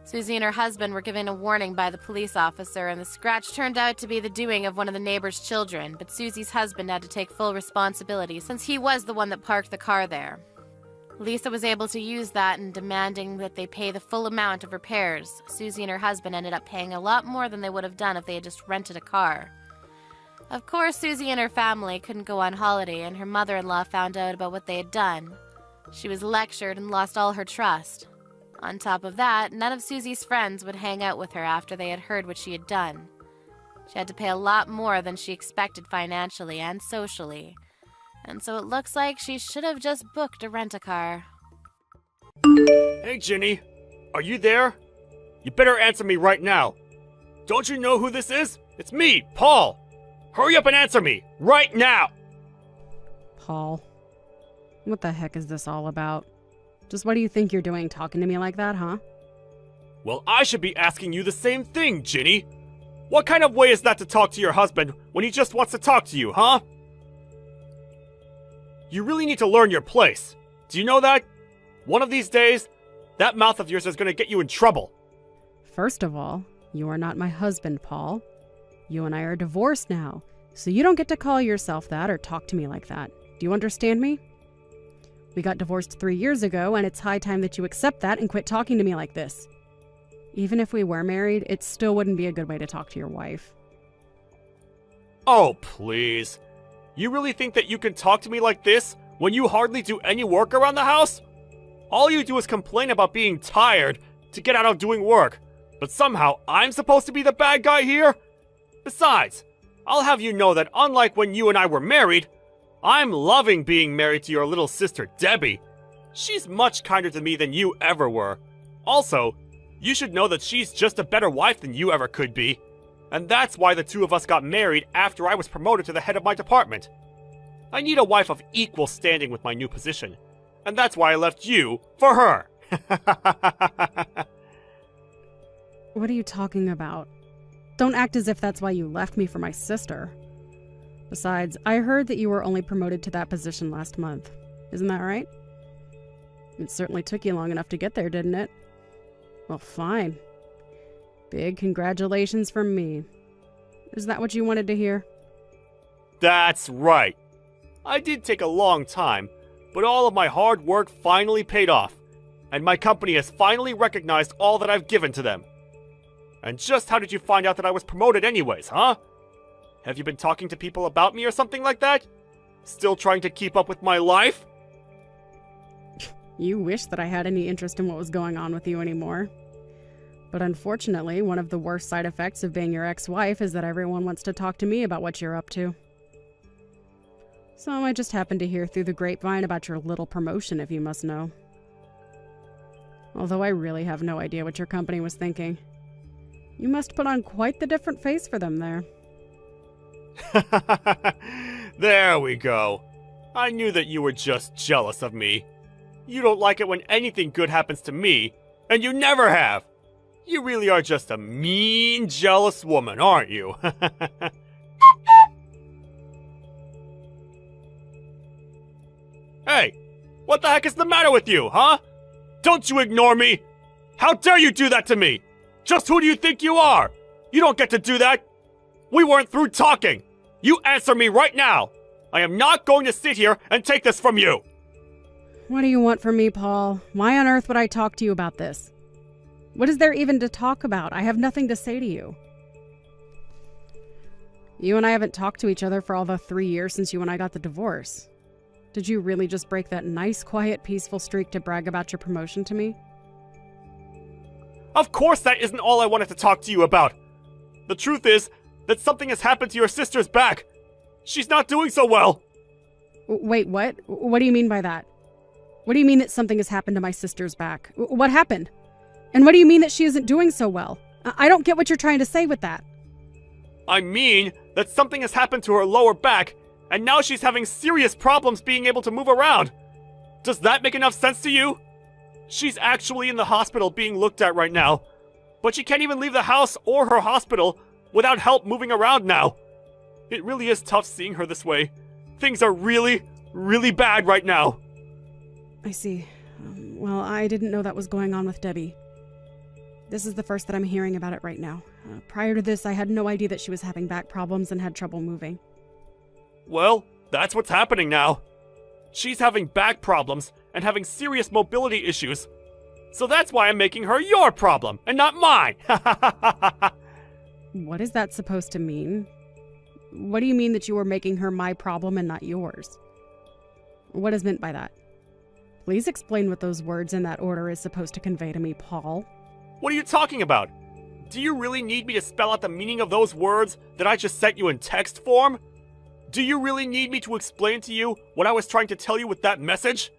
Suzie and her husband were given a warning by the police officer, and the scratch turned out to be the doing of one of the neighbor's children, but Susie's husband had to take full responsibility since he was the one that parked the car there. Lisa was able to use that in demanding that they pay the full amount of repairs. Suzie and her husband ended up paying a lot more than they would have done if they had just rented a car. Of course, Suzie and her family couldn't go on holiday, and her mother-in-law found out about what they had done. She was lectured and lost all her trust. On top of that, none of Susie's friends would hang out with her after they had heard what she had done. She had to pay a lot more than she expected financially and socially. And so it looks like she should have just booked a rent-a-car. Hey, Ginny. Are you there? You better answer me right now. Don't you know who this is? It's me, Paul. Hurry up and answer me, right now! Paul, what the heck is this all about? Just what do you think you're doing talking to me like that, huh? Well, I should be asking you the same thing, Ginny. What kind of way is that to talk to your husband when he just wants to talk to you, huh? You really need to learn your place. Do you know that? One of these days, that mouth of yours is going to get you in trouble. First of all, you are not my husband, Paul. You and I are divorced now, so you don't get to call yourself that or talk to me like that. Do you understand me? We got divorced 3 years ago, and it's high time that you accept that and quit talking to me like this. Even if we were married, it still wouldn't be a good way to talk to your wife. Oh, please. You really think that you can talk to me like this when you hardly do any work around the house? All you do is complain about being tired to get out of doing work, but somehow I'm supposed to be the bad guy here? Besides, I'll have you know that unlike when you and I were married, I'm loving being married to your little sister, Debbie. She's much kinder to me than you ever were. Also, you should know that she's just a better wife than you ever could be. And that's why the two of us got married after I was promoted to the head of my department. I need a wife of equal standing with my new position. And that's why I left you for her. What are you talking about? Don't act as if that's why you left me for my sister. Besides, I heard that you were only promoted to that position last month. Isn't that right? It certainly took you long enough to get there, didn't it? Well, fine. Big congratulations from me. Is that what you wanted to hear? That's right. I did take a long time, but all of my hard work finally paid off, and my company has finally recognized all that I've given to them. And just how did you find out that I was promoted anyways, huh? Have you been talking to people about me or something like that? Still trying to keep up with my life? You wish that I had any interest in what was going on with you anymore. But unfortunately, one of the worst side effects of being your ex-wife is that everyone wants to talk to me about what you're up to. So I just happened to hear through the grapevine about your little promotion, if you must know. Although I really have no idea what your company was thinking. You must put on quite the different face for them there. There we go. I knew that you were just jealous of me. You don't like it when anything good happens to me, and you never have. You really are just a mean, jealous woman, aren't you? Hey, what the heck is the matter with you, huh? Don't you ignore me! How dare you do that to me? Just who do you think you are? You don't get to do that. We weren't through talking. You answer me right now. I am not going to sit here and take this from you. What do you want from me, Paul? Why on earth would I talk to you about this? What is there even to talk about? I have nothing to say to you. You and I haven't talked to each other for all the 3 years since you and I got the divorce. Did you really just break that nice, quiet, peaceful streak to brag about your promotion to me? Of course that isn't all I wanted to talk to you about. The truth is that something has happened to your sister's back. She's not doing so well! Wait, what? What do you mean by that? What do you mean that something has happened to my sister's back? What happened? And what do you mean that she isn't doing so well? I don't get what you're trying to say with that. I mean that something has happened to her lower back, and now she's having serious problems being able to move around. Does that make enough sense to you? She's actually in the hospital being looked at right now, but she can't even leave the house or her hospital without help moving around now. It really is tough seeing her this way. Things are really, really bad right now. I see. Well, I didn't know that was going on with Debbie. This is the first that I'm hearing about it right now. Prior to this, I had no idea that she was having back problems and had trouble moving. Well, that's what's happening now. She's having back problems and having serious mobility issues. So that's why I'm making her your problem and not mine. What is that supposed to mean? What do you mean that you were making her my problem and not yours? What is meant by that? Please explain what those words in that order is supposed to convey to me, Paul. What are you talking about? Do you really need me to spell out the meaning of those words that I just sent you in text form? Do you really need me to explain to you what I was trying to tell you with that message?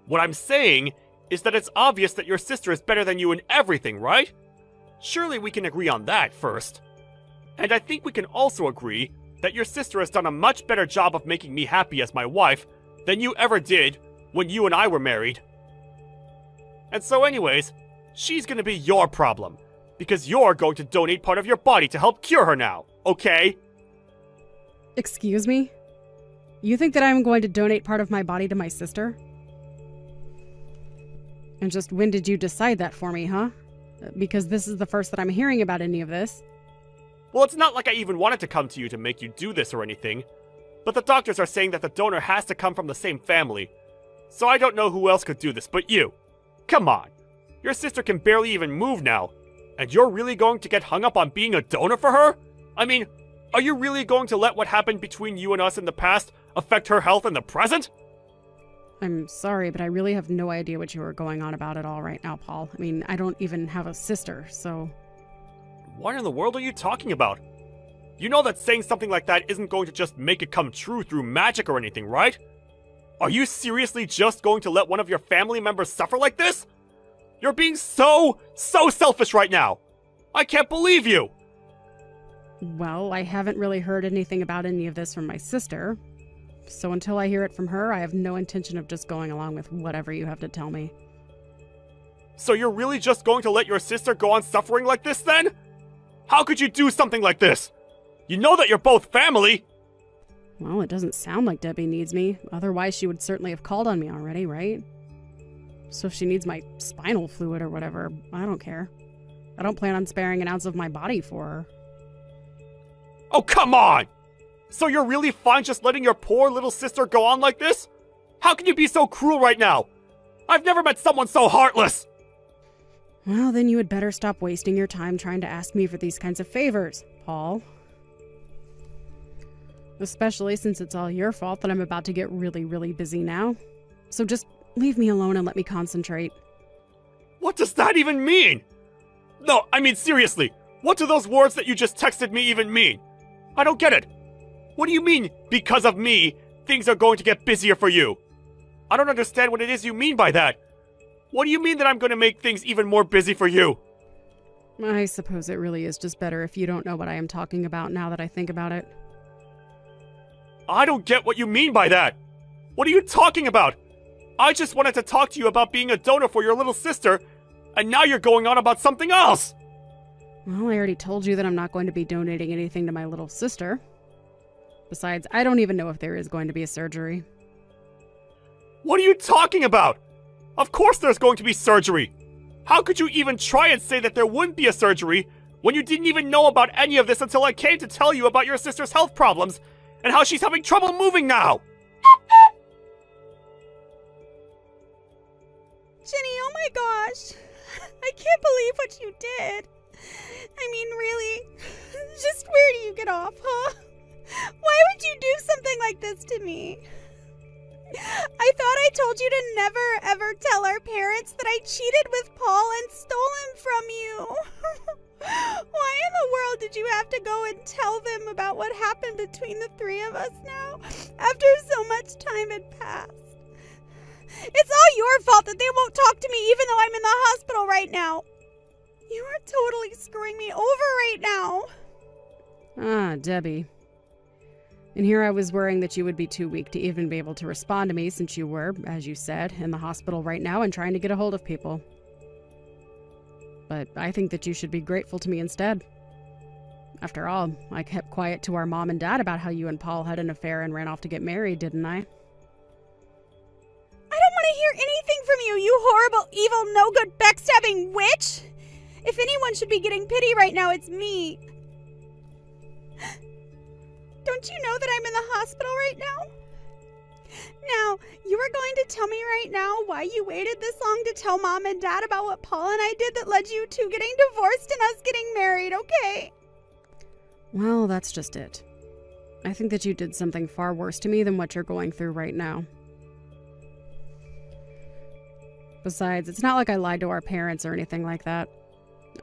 What I'm saying is that it's obvious that your sister is better than you in everything, right? Surely we can agree on that first. And I think we can also agree that your sister has done a much better job of making me happy as my wife than you ever did when you and I were married. And so anyways, she's gonna be your problem, because you're going to donate part of your body to help cure her now, okay? Excuse me? You think that I'm going to donate part of my body to my sister? And just when did you decide that for me, huh? Because this is the first that I'm hearing about any of this. Well, it's not like I even wanted to come to you to make you do this or anything, but the doctors are saying that the donor has to come from the same family, so I don't know who else could do this but you. Come on, your sister can barely even move now, and you're really going to get hung up on being a donor for her? I mean, are you really going to let what happened between you and us in the past affect her health in the present? I'm sorry, but I really have no idea what you are going on about at all right now, Paul. I mean, I don't even have a sister, so... What in the world are you talking about? You know that saying something like that isn't going to just make it come true through magic or anything, right? Are you seriously just going to let one of your family members suffer like this? You're being so selfish right now! I can't believe you! Well, I haven't really heard anything about any of this from my sister. So until I hear it from her, I have no intention of just going along with whatever you have to tell me. So you're really just going to let your sister go on suffering like this then? How could you do something like this? You know that you're both family! Well, it doesn't sound like Debbie needs me. Otherwise, she would certainly have called on me already, right? So if she needs my spinal fluid or whatever, I don't care. I don't plan on sparing an ounce of my body for her. Oh, come on! So you're really fine just letting your poor little sister go on like this? How can you be so cruel right now? I've never met someone so heartless! Well, then you had better stop wasting your time trying to ask me for these kinds of favors, Paul. Especially since it's all your fault that I'm about to get really, really busy now. So just leave me alone and let me concentrate. What does that even mean? No, I mean seriously, what do those words that you just texted me even mean? I don't get it. What do you mean, because of me, things are going to get busier for you? I don't understand what it is you mean by that. What do you mean that I'm going to make things even more busy for you? I suppose it really is just better if you don't know what I am talking about now that I think about it. I don't get what you mean by that. What are you talking about? I just wanted to talk to you about being a donor for your little sister, and now you're going on about something else. Well, I already told you that I'm not going to be donating anything to my little sister. Besides, I don't even know if there is going to be a surgery. What are you talking about? Of course there's going to be surgery. How could you even try and say that there wouldn't be a surgery when you didn't even know about any of this until I came to tell you about your sister's health problems and how she's having trouble moving now? Jenny, oh my gosh. I can't believe what you did. I mean, really? Just where do you get off, huh? Why would you do something like this to me? I thought I told you to never, ever tell our parents that I cheated with Paul and stole him from you. Why in the world did you have to go and tell them about what happened between the three of us now, after so much time had passed? It's all your fault that they won't talk to me even though I'm in the hospital right now. You are totally screwing me over right now. Ah, Debbie. And here I was worrying that you would be too weak to even be able to respond to me since you were, as you said, in the hospital right now and trying to get a hold of people. But I think that you should be grateful to me instead. After all, I kept quiet to our mom and dad about how you and Paul had an affair and ran off to get married, didn't I? I don't want to hear anything from you, you horrible, evil, no-good, backstabbing witch! If anyone should be getting pity right now, it's me. Don't you know that I'm in the hospital right now? Now, you are going to tell me right now why you waited this long to tell Mom and Dad about what Paul and I did that led you to getting divorced and us getting married, okay? Well, that's just it. I think that you did something far worse to me than what you're going through right now. Besides, it's not like I lied to our parents or anything like that.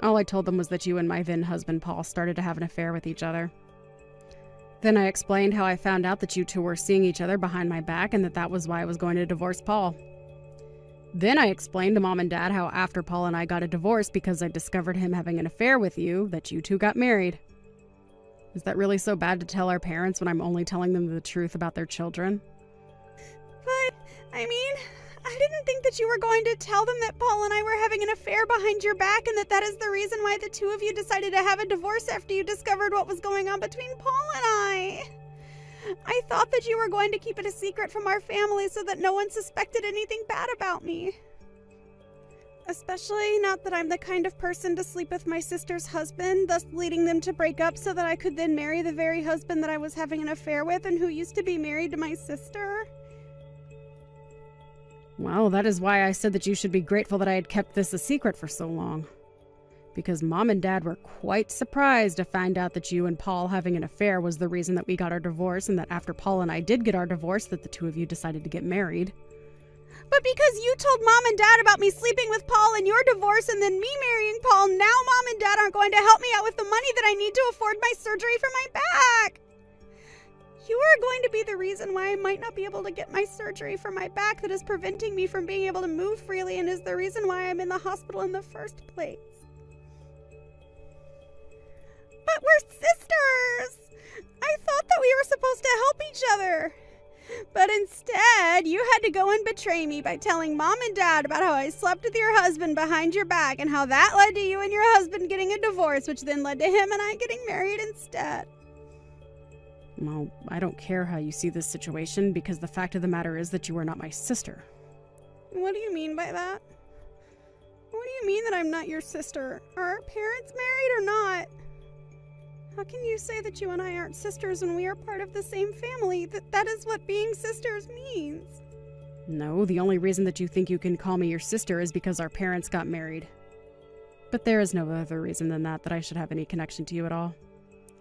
All I told them was that you and my then husband Paul started to have an affair with each other. Then I explained how I found out that you two were seeing each other behind my back and that was why I was going to divorce Paul. Then I explained to Mom and Dad how after Paul and I got a divorce because I discovered him having an affair with you, that you two got married. Is that really so bad to tell our parents when I'm only telling them the truth about their children? But, I mean, I didn't think that you were going to tell them that Paul and I were having an affair behind your back and that is the reason why the two of you decided to have a divorce after you discovered what was going on between Paul and I. I thought that you were going to keep it a secret from our family so that no one suspected anything bad about me. Especially not that I'm the kind of person to sleep with my sister's husband, thus leading them to break up so that I could then marry the very husband that I was having an affair with and who used to be married to my sister. Well, that is why I said that you should be grateful that I had kept this a secret for so long. Because Mom and Dad were quite surprised to find out that you and Paul having an affair was the reason that we got our divorce, and that after Paul and I did get our divorce, that the two of you decided to get married. But because you told Mom and Dad about me sleeping with Paul and your divorce and then me marrying Paul, now Mom and Dad aren't going to help me out with the money that I need to afford my surgery for my back. You are going to be the reason why I might not be able to get my surgery for my back that is preventing me from being able to move freely and is the reason why I'm in the hospital in the first place. But we're sisters! I thought that we were supposed to help each other. But instead, you had to go and betray me by telling Mom and Dad about how I slept with your husband behind your back and how that led to you and your husband getting a divorce, which then led to him and I getting married instead. Well, I don't care how you see this situation, because the fact of the matter is that you are not my sister. What do you mean by that? What do you mean that I'm not your sister? Are our parents married or not? How can you say that you and I aren't sisters when we are part of the same family? That is what being sisters means. No, the only reason that you think you can call me your sister is because our parents got married. But there is no other reason than that I should have any connection to you at all.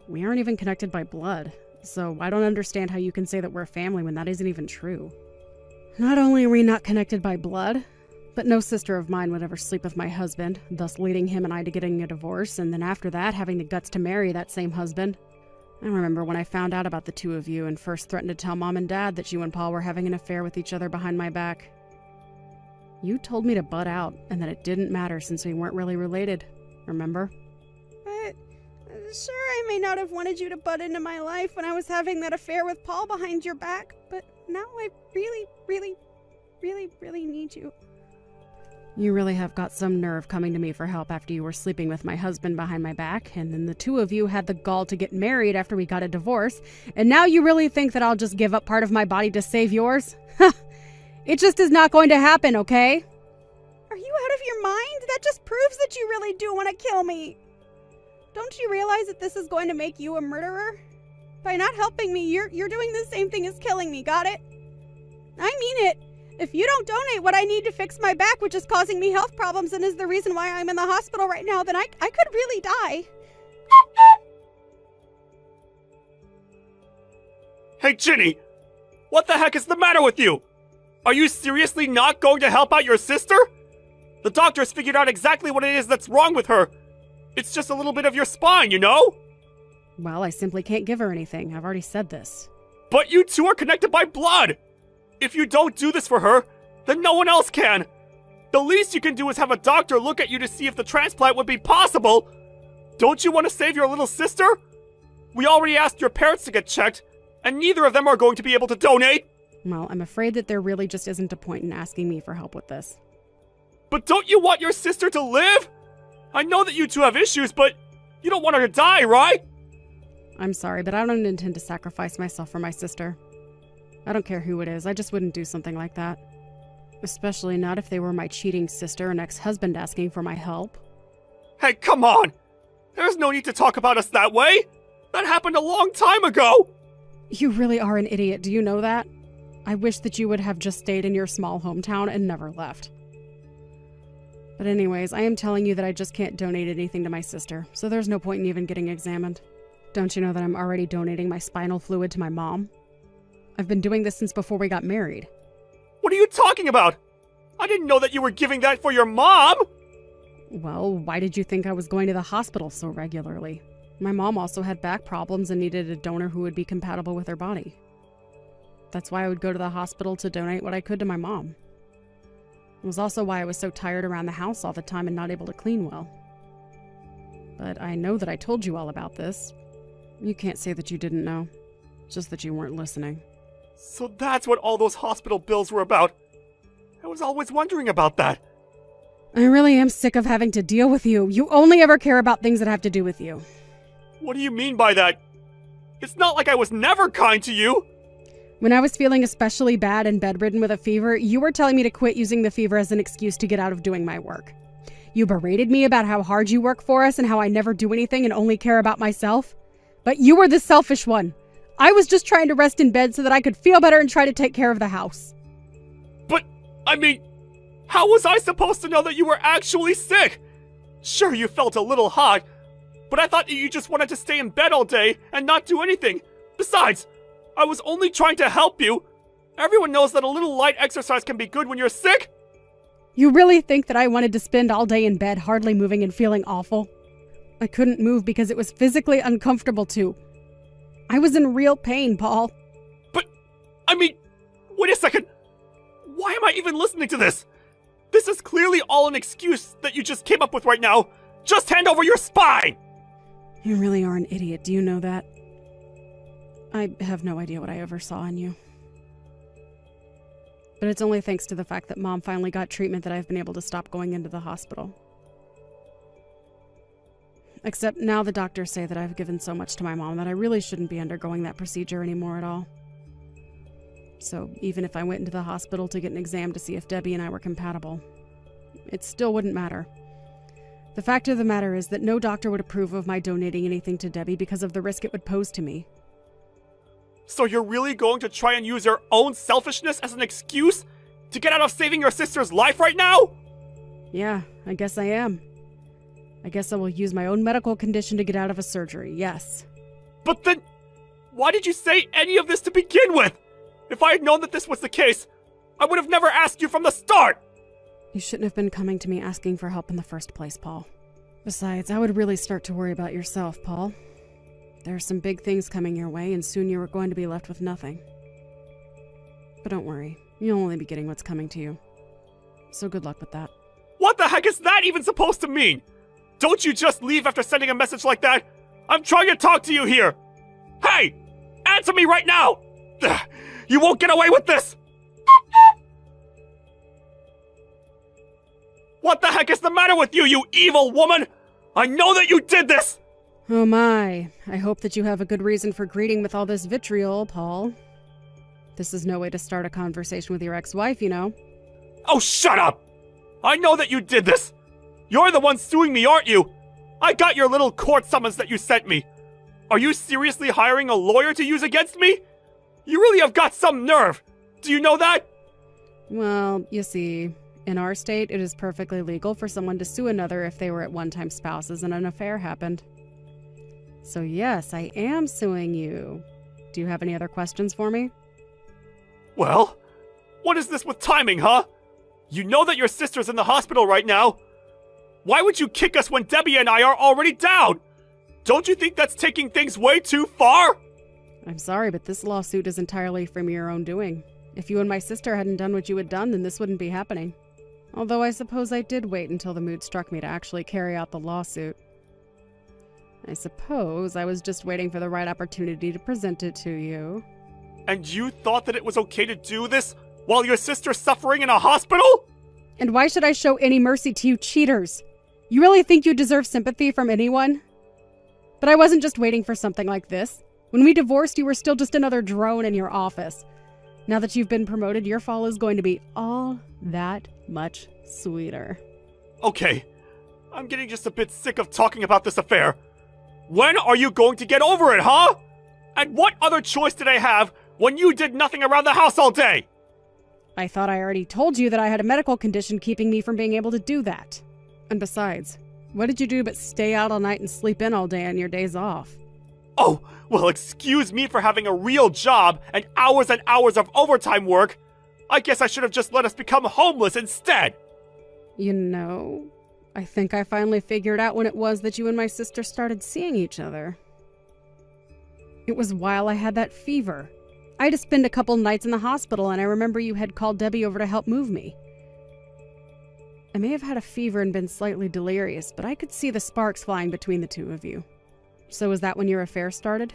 We aren't even connected by blood. So I don't understand how you can say that we're family when that isn't even true. Not only are we not connected by blood, but no sister of mine would ever sleep with my husband, thus leading him and I to getting a divorce, and then after that having the guts to marry that same husband. I remember when I found out about the two of you and first threatened to tell Mom and Dad that you and Paul were having an affair with each other behind my back. You told me to butt out and that it didn't matter since we weren't really related, remember? But sure, I may not have wanted you to butt into my life when I was having that affair with Paul behind your back, but now I really, really, really, really need you. You really have got some nerve coming to me for help after you were sleeping with my husband behind my back, and then the two of you had the gall to get married after we got a divorce, and now you really think that I'll just give up part of my body to save yours? It just is not going to happen, okay? Are you out of your mind? That just proves that you really do want to kill me. Don't you realize that this is going to make you a murderer? By not helping me, you're doing the same thing as killing me, got it? I mean it. If you don't donate what I need to fix my back, which is causing me health problems and is the reason why I'm in the hospital right now, then I could really die. Hey, Ginny! What the heck is the matter with you? Are you seriously not going to help out your sister? The doctors figured out exactly what it is that's wrong with her. It's just a little bit of your spine, you know? Well, I simply can't give her anything. I've already said this. But you two are connected by blood! If you don't do this for her, then no one else can! The least you can do is have a doctor look at you to see if the transplant would be possible! Don't you want to save your little sister? We already asked your parents to get checked, and neither of them are going to be able to donate! Well, I'm afraid that there really just isn't a point in asking me for help with this. But don't you want your sister to live? I know that you two have issues, but you don't want her to die, right? I'm sorry, but I don't intend to sacrifice myself for my sister. I don't care who it is, I just wouldn't do something like that. Especially not if they were my cheating sister and ex-husband asking for my help. Hey, come on! There's no need to talk about us that way! That happened a long time ago! You really are an idiot, do you know that? I wish that you would have just stayed in your small hometown and never left. But anyways, I am telling you that I just can't donate anything to my sister, so there's no point in even getting examined. Don't you know that I'm already donating my spinal fluid to my mom? I've been doing this since before we got married. What are you talking about? I didn't know that you were giving that for your mom! Well, why did you think I was going to the hospital so regularly? My mom also had back problems and needed a donor who would be compatible with her body. That's why I would go to the hospital to donate what I could to my mom. It was also why I was so tired around the house all the time and not able to clean well. But I know that I told you all about this. You can't say that you didn't know, just that you weren't listening. So that's what all those hospital bills were about. I was always wondering about that. I really am sick of having to deal with you. You only ever care about things that have to do with you. What do you mean by that? It's not like I was never kind to you! When I was feeling especially bad and bedridden with a fever, you were telling me to quit using the fever as an excuse to get out of doing my work. You berated me about how hard you work for us and how I never do anything and only care about myself. But you were the selfish one. I was just trying to rest in bed so that I could feel better and try to take care of the house. But, I mean, how was I supposed to know that you were actually sick? Sure, you felt a little hot, but I thought that you just wanted to stay in bed all day and not do anything. Besides, I was only trying to help you. Everyone knows that a little light exercise can be good when you're sick. You really think that I wanted to spend all day in bed hardly moving and feeling awful? I couldn't move because it was physically uncomfortable to. I was in real pain, Paul. But, I mean, wait a second. Why am I even listening to this? This is clearly all an excuse that you just came up with right now. Just hand over your spine! You really are an idiot, do you know that? I have no idea what I ever saw in you. But it's only thanks to the fact that Mom finally got treatment that I've been able to stop going into the hospital. Except now the doctors say that I've given so much to my mom that I really shouldn't be undergoing that procedure anymore at all. So even if I went into the hospital to get an exam to see if Debbie and I were compatible, it still wouldn't matter. The fact of the matter is that no doctor would approve of my donating anything to Debbie because of the risk it would pose to me. So you're really going to try and use your own selfishness as an excuse to get out of saving your sister's life right now? Yeah, I guess I am. I guess I will use my own medical condition to get out of a surgery, yes. But then, why did you say any of this to begin with? If I had known that this was the case, I would have never asked you from the start! You shouldn't have been coming to me asking for help in the first place, Paul. Besides, I would really start to worry about yourself, Paul. There are some big things coming your way, and soon you are going to be left with nothing. But don't worry, you'll only be getting what's coming to you. So good luck with that. What the heck is that even supposed to mean? Don't you just leave after sending a message like that? I'm trying to talk to you here! Hey! Answer me right now! Ugh, you won't get away with this! What the heck is the matter with you, you evil woman? I know that you did this! Oh my, I hope that you have a good reason for greeting with all this vitriol, Paul. This is no way to start a conversation with your ex-wife, you know. Oh, shut up! I know that you did this! You're the one suing me, aren't you? I got your little court summons that you sent me. Are you seriously hiring a lawyer to use against me? You really have got some nerve! Do you know that? Well, you see, in our state, it is perfectly legal for someone to sue another if they were at one-time spouses and an affair happened. So yes, I am suing you. Do you have any other questions for me? Well, what is this with timing, huh? You know that your sister's in the hospital right now. Why would you kick us when Debbie and I are already down? Don't you think that's taking things way too far? I'm sorry, but this lawsuit is entirely from your own doing. If you and my sister hadn't done what you had done, then this wouldn't be happening. Although I suppose I did wait until the mood struck me to actually carry out the lawsuit. I suppose I was just waiting for the right opportunity to present it to you. And you thought that it was okay to do this while your sister's suffering in a hospital? And why should I show any mercy to you cheaters? You really think you deserve sympathy from anyone? But I wasn't just waiting for something like this. When we divorced, you were still just another drone in your office. Now that you've been promoted, your fall is going to be all that much sweeter. Okay, I'm getting just a bit sick of talking about this affair. When are you going to get over it, huh? And what other choice did I have when you did nothing around the house all day? I thought I already told you that I had a medical condition keeping me from being able to do that. And besides, what did you do but stay out all night and sleep in all day on your days off? Oh, well, excuse me for having a real job and hours of overtime work. I guess I should have just let us become homeless instead. You know, I think I finally figured out when it was that you and my sister started seeing each other. It was while I had that fever. I had to spend a couple nights in the hospital, and I remember you had called Debbie over to help move me. I may have had a fever and been slightly delirious, but I could see the sparks flying between the two of you. So was that when your affair started?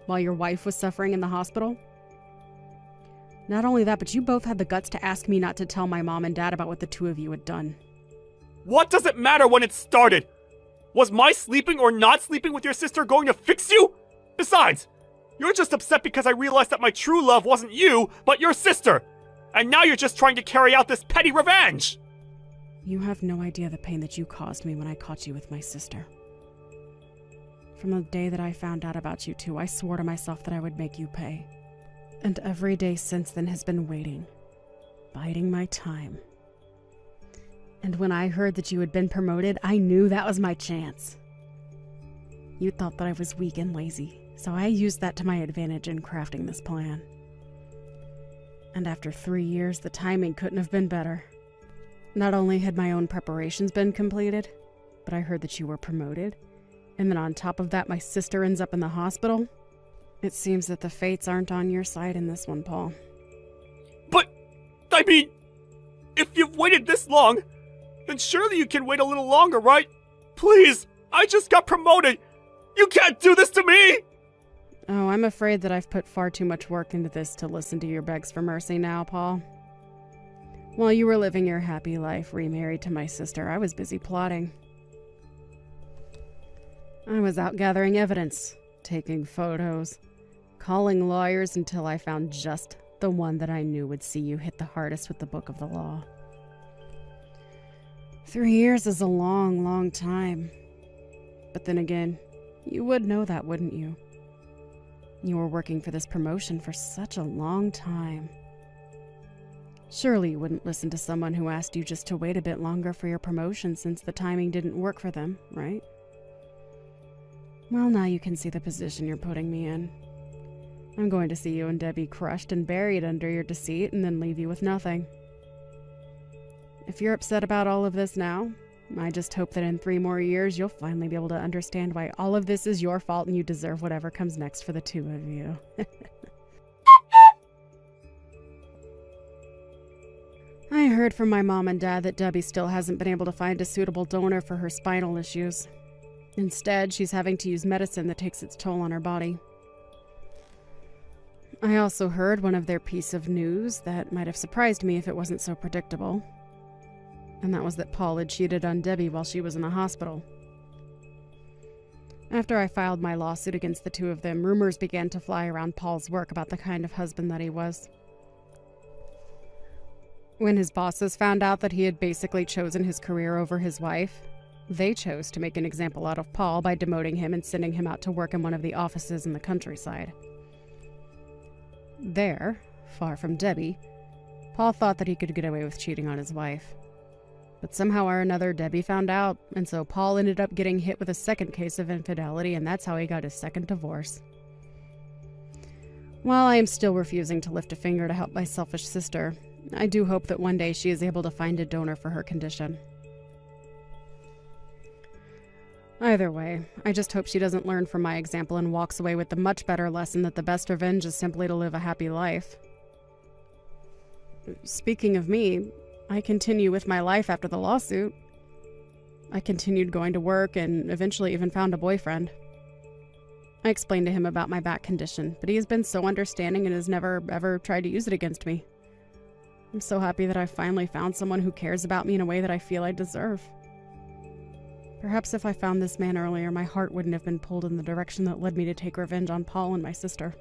While your wife was suffering in the hospital? Not only that, but you both had the guts to ask me not to tell my mom and dad about what the two of you had done. What does it matter when it started? Was my sleeping or not sleeping with your sister going to fix you? Besides, you're just upset because I realized that my true love wasn't you, but your sister. And now you're just trying to carry out this petty revenge. You have no idea the pain that you caused me when I caught you with my sister. From the day that I found out about you two, I swore to myself that I would make you pay. And every day since then has been waiting, biding my time. And when I heard that you had been promoted, I knew that was my chance. You thought that I was weak and lazy, so I used that to my advantage in crafting this plan. And after 3 years, the timing couldn't have been better. Not only had my own preparations been completed, but I heard that you were promoted. And then on top of that, my sister ends up in the hospital. It seems that the fates aren't on your side in this one, Paul. But, I mean, if you've waited this long, then surely you can wait a little longer, right? Please, I just got promoted. You can't do this to me! Oh, I'm afraid that I've put far too much work into this to listen to your begs for mercy now, Paul. While you were living your happy life remarried to my sister, I was busy plotting. I was out gathering evidence, taking photos, calling lawyers until I found just the one that I knew would see you hit the hardest with the book of the law. 3 years is a long, long time. But then again, you would know that, wouldn't you? You were working for this promotion for such a long time. Surely you wouldn't listen to someone who asked you just to wait a bit longer for your promotion since the timing didn't work for them, right? Well, now you can see the position you're putting me in. I'm going to see you and Debbie crushed and buried under your deceit and then leave you with nothing. If you're upset about all of this now, I just hope that in 3 more years you'll finally be able to understand why all of this is your fault and you deserve whatever comes next for the two of you. I heard from my mom and dad that Debbie still hasn't been able to find a suitable donor for her spinal issues. Instead, she's having to use medicine that takes its toll on her body. I also heard one of their piece of news that might have surprised me if it wasn't so predictable. And that was that Paul had cheated on Debbie while she was in the hospital. After I filed my lawsuit against the two of them, rumors began to fly around Paul's work about the kind of husband that he was. When his bosses found out that he had basically chosen his career over his wife, they chose to make an example out of Paul by demoting him and sending him out to work in one of the offices in the countryside. There, far from Debbie, Paul thought that he could get away with cheating on his wife. But somehow or another, Debbie found out, and so Paul ended up getting hit with a second case of infidelity, and that's how he got his second divorce. While I am still refusing to lift a finger to help my selfish sister, I do hope that one day she is able to find a donor for her condition. Either way, I just hope she doesn't learn from my example and walks away with the much better lesson that the best revenge is simply to live a happy life. Speaking of me, I continue with my life after the lawsuit. I continued going to work and eventually even found a boyfriend. I explained to him about my back condition, but he has been so understanding and has never ever tried to use it against me. I'm so happy that I finally found someone who cares about me in a way that I feel I deserve. Perhaps if I found this man earlier, my heart wouldn't have been pulled in the direction that led me to take revenge on Paul and my sister.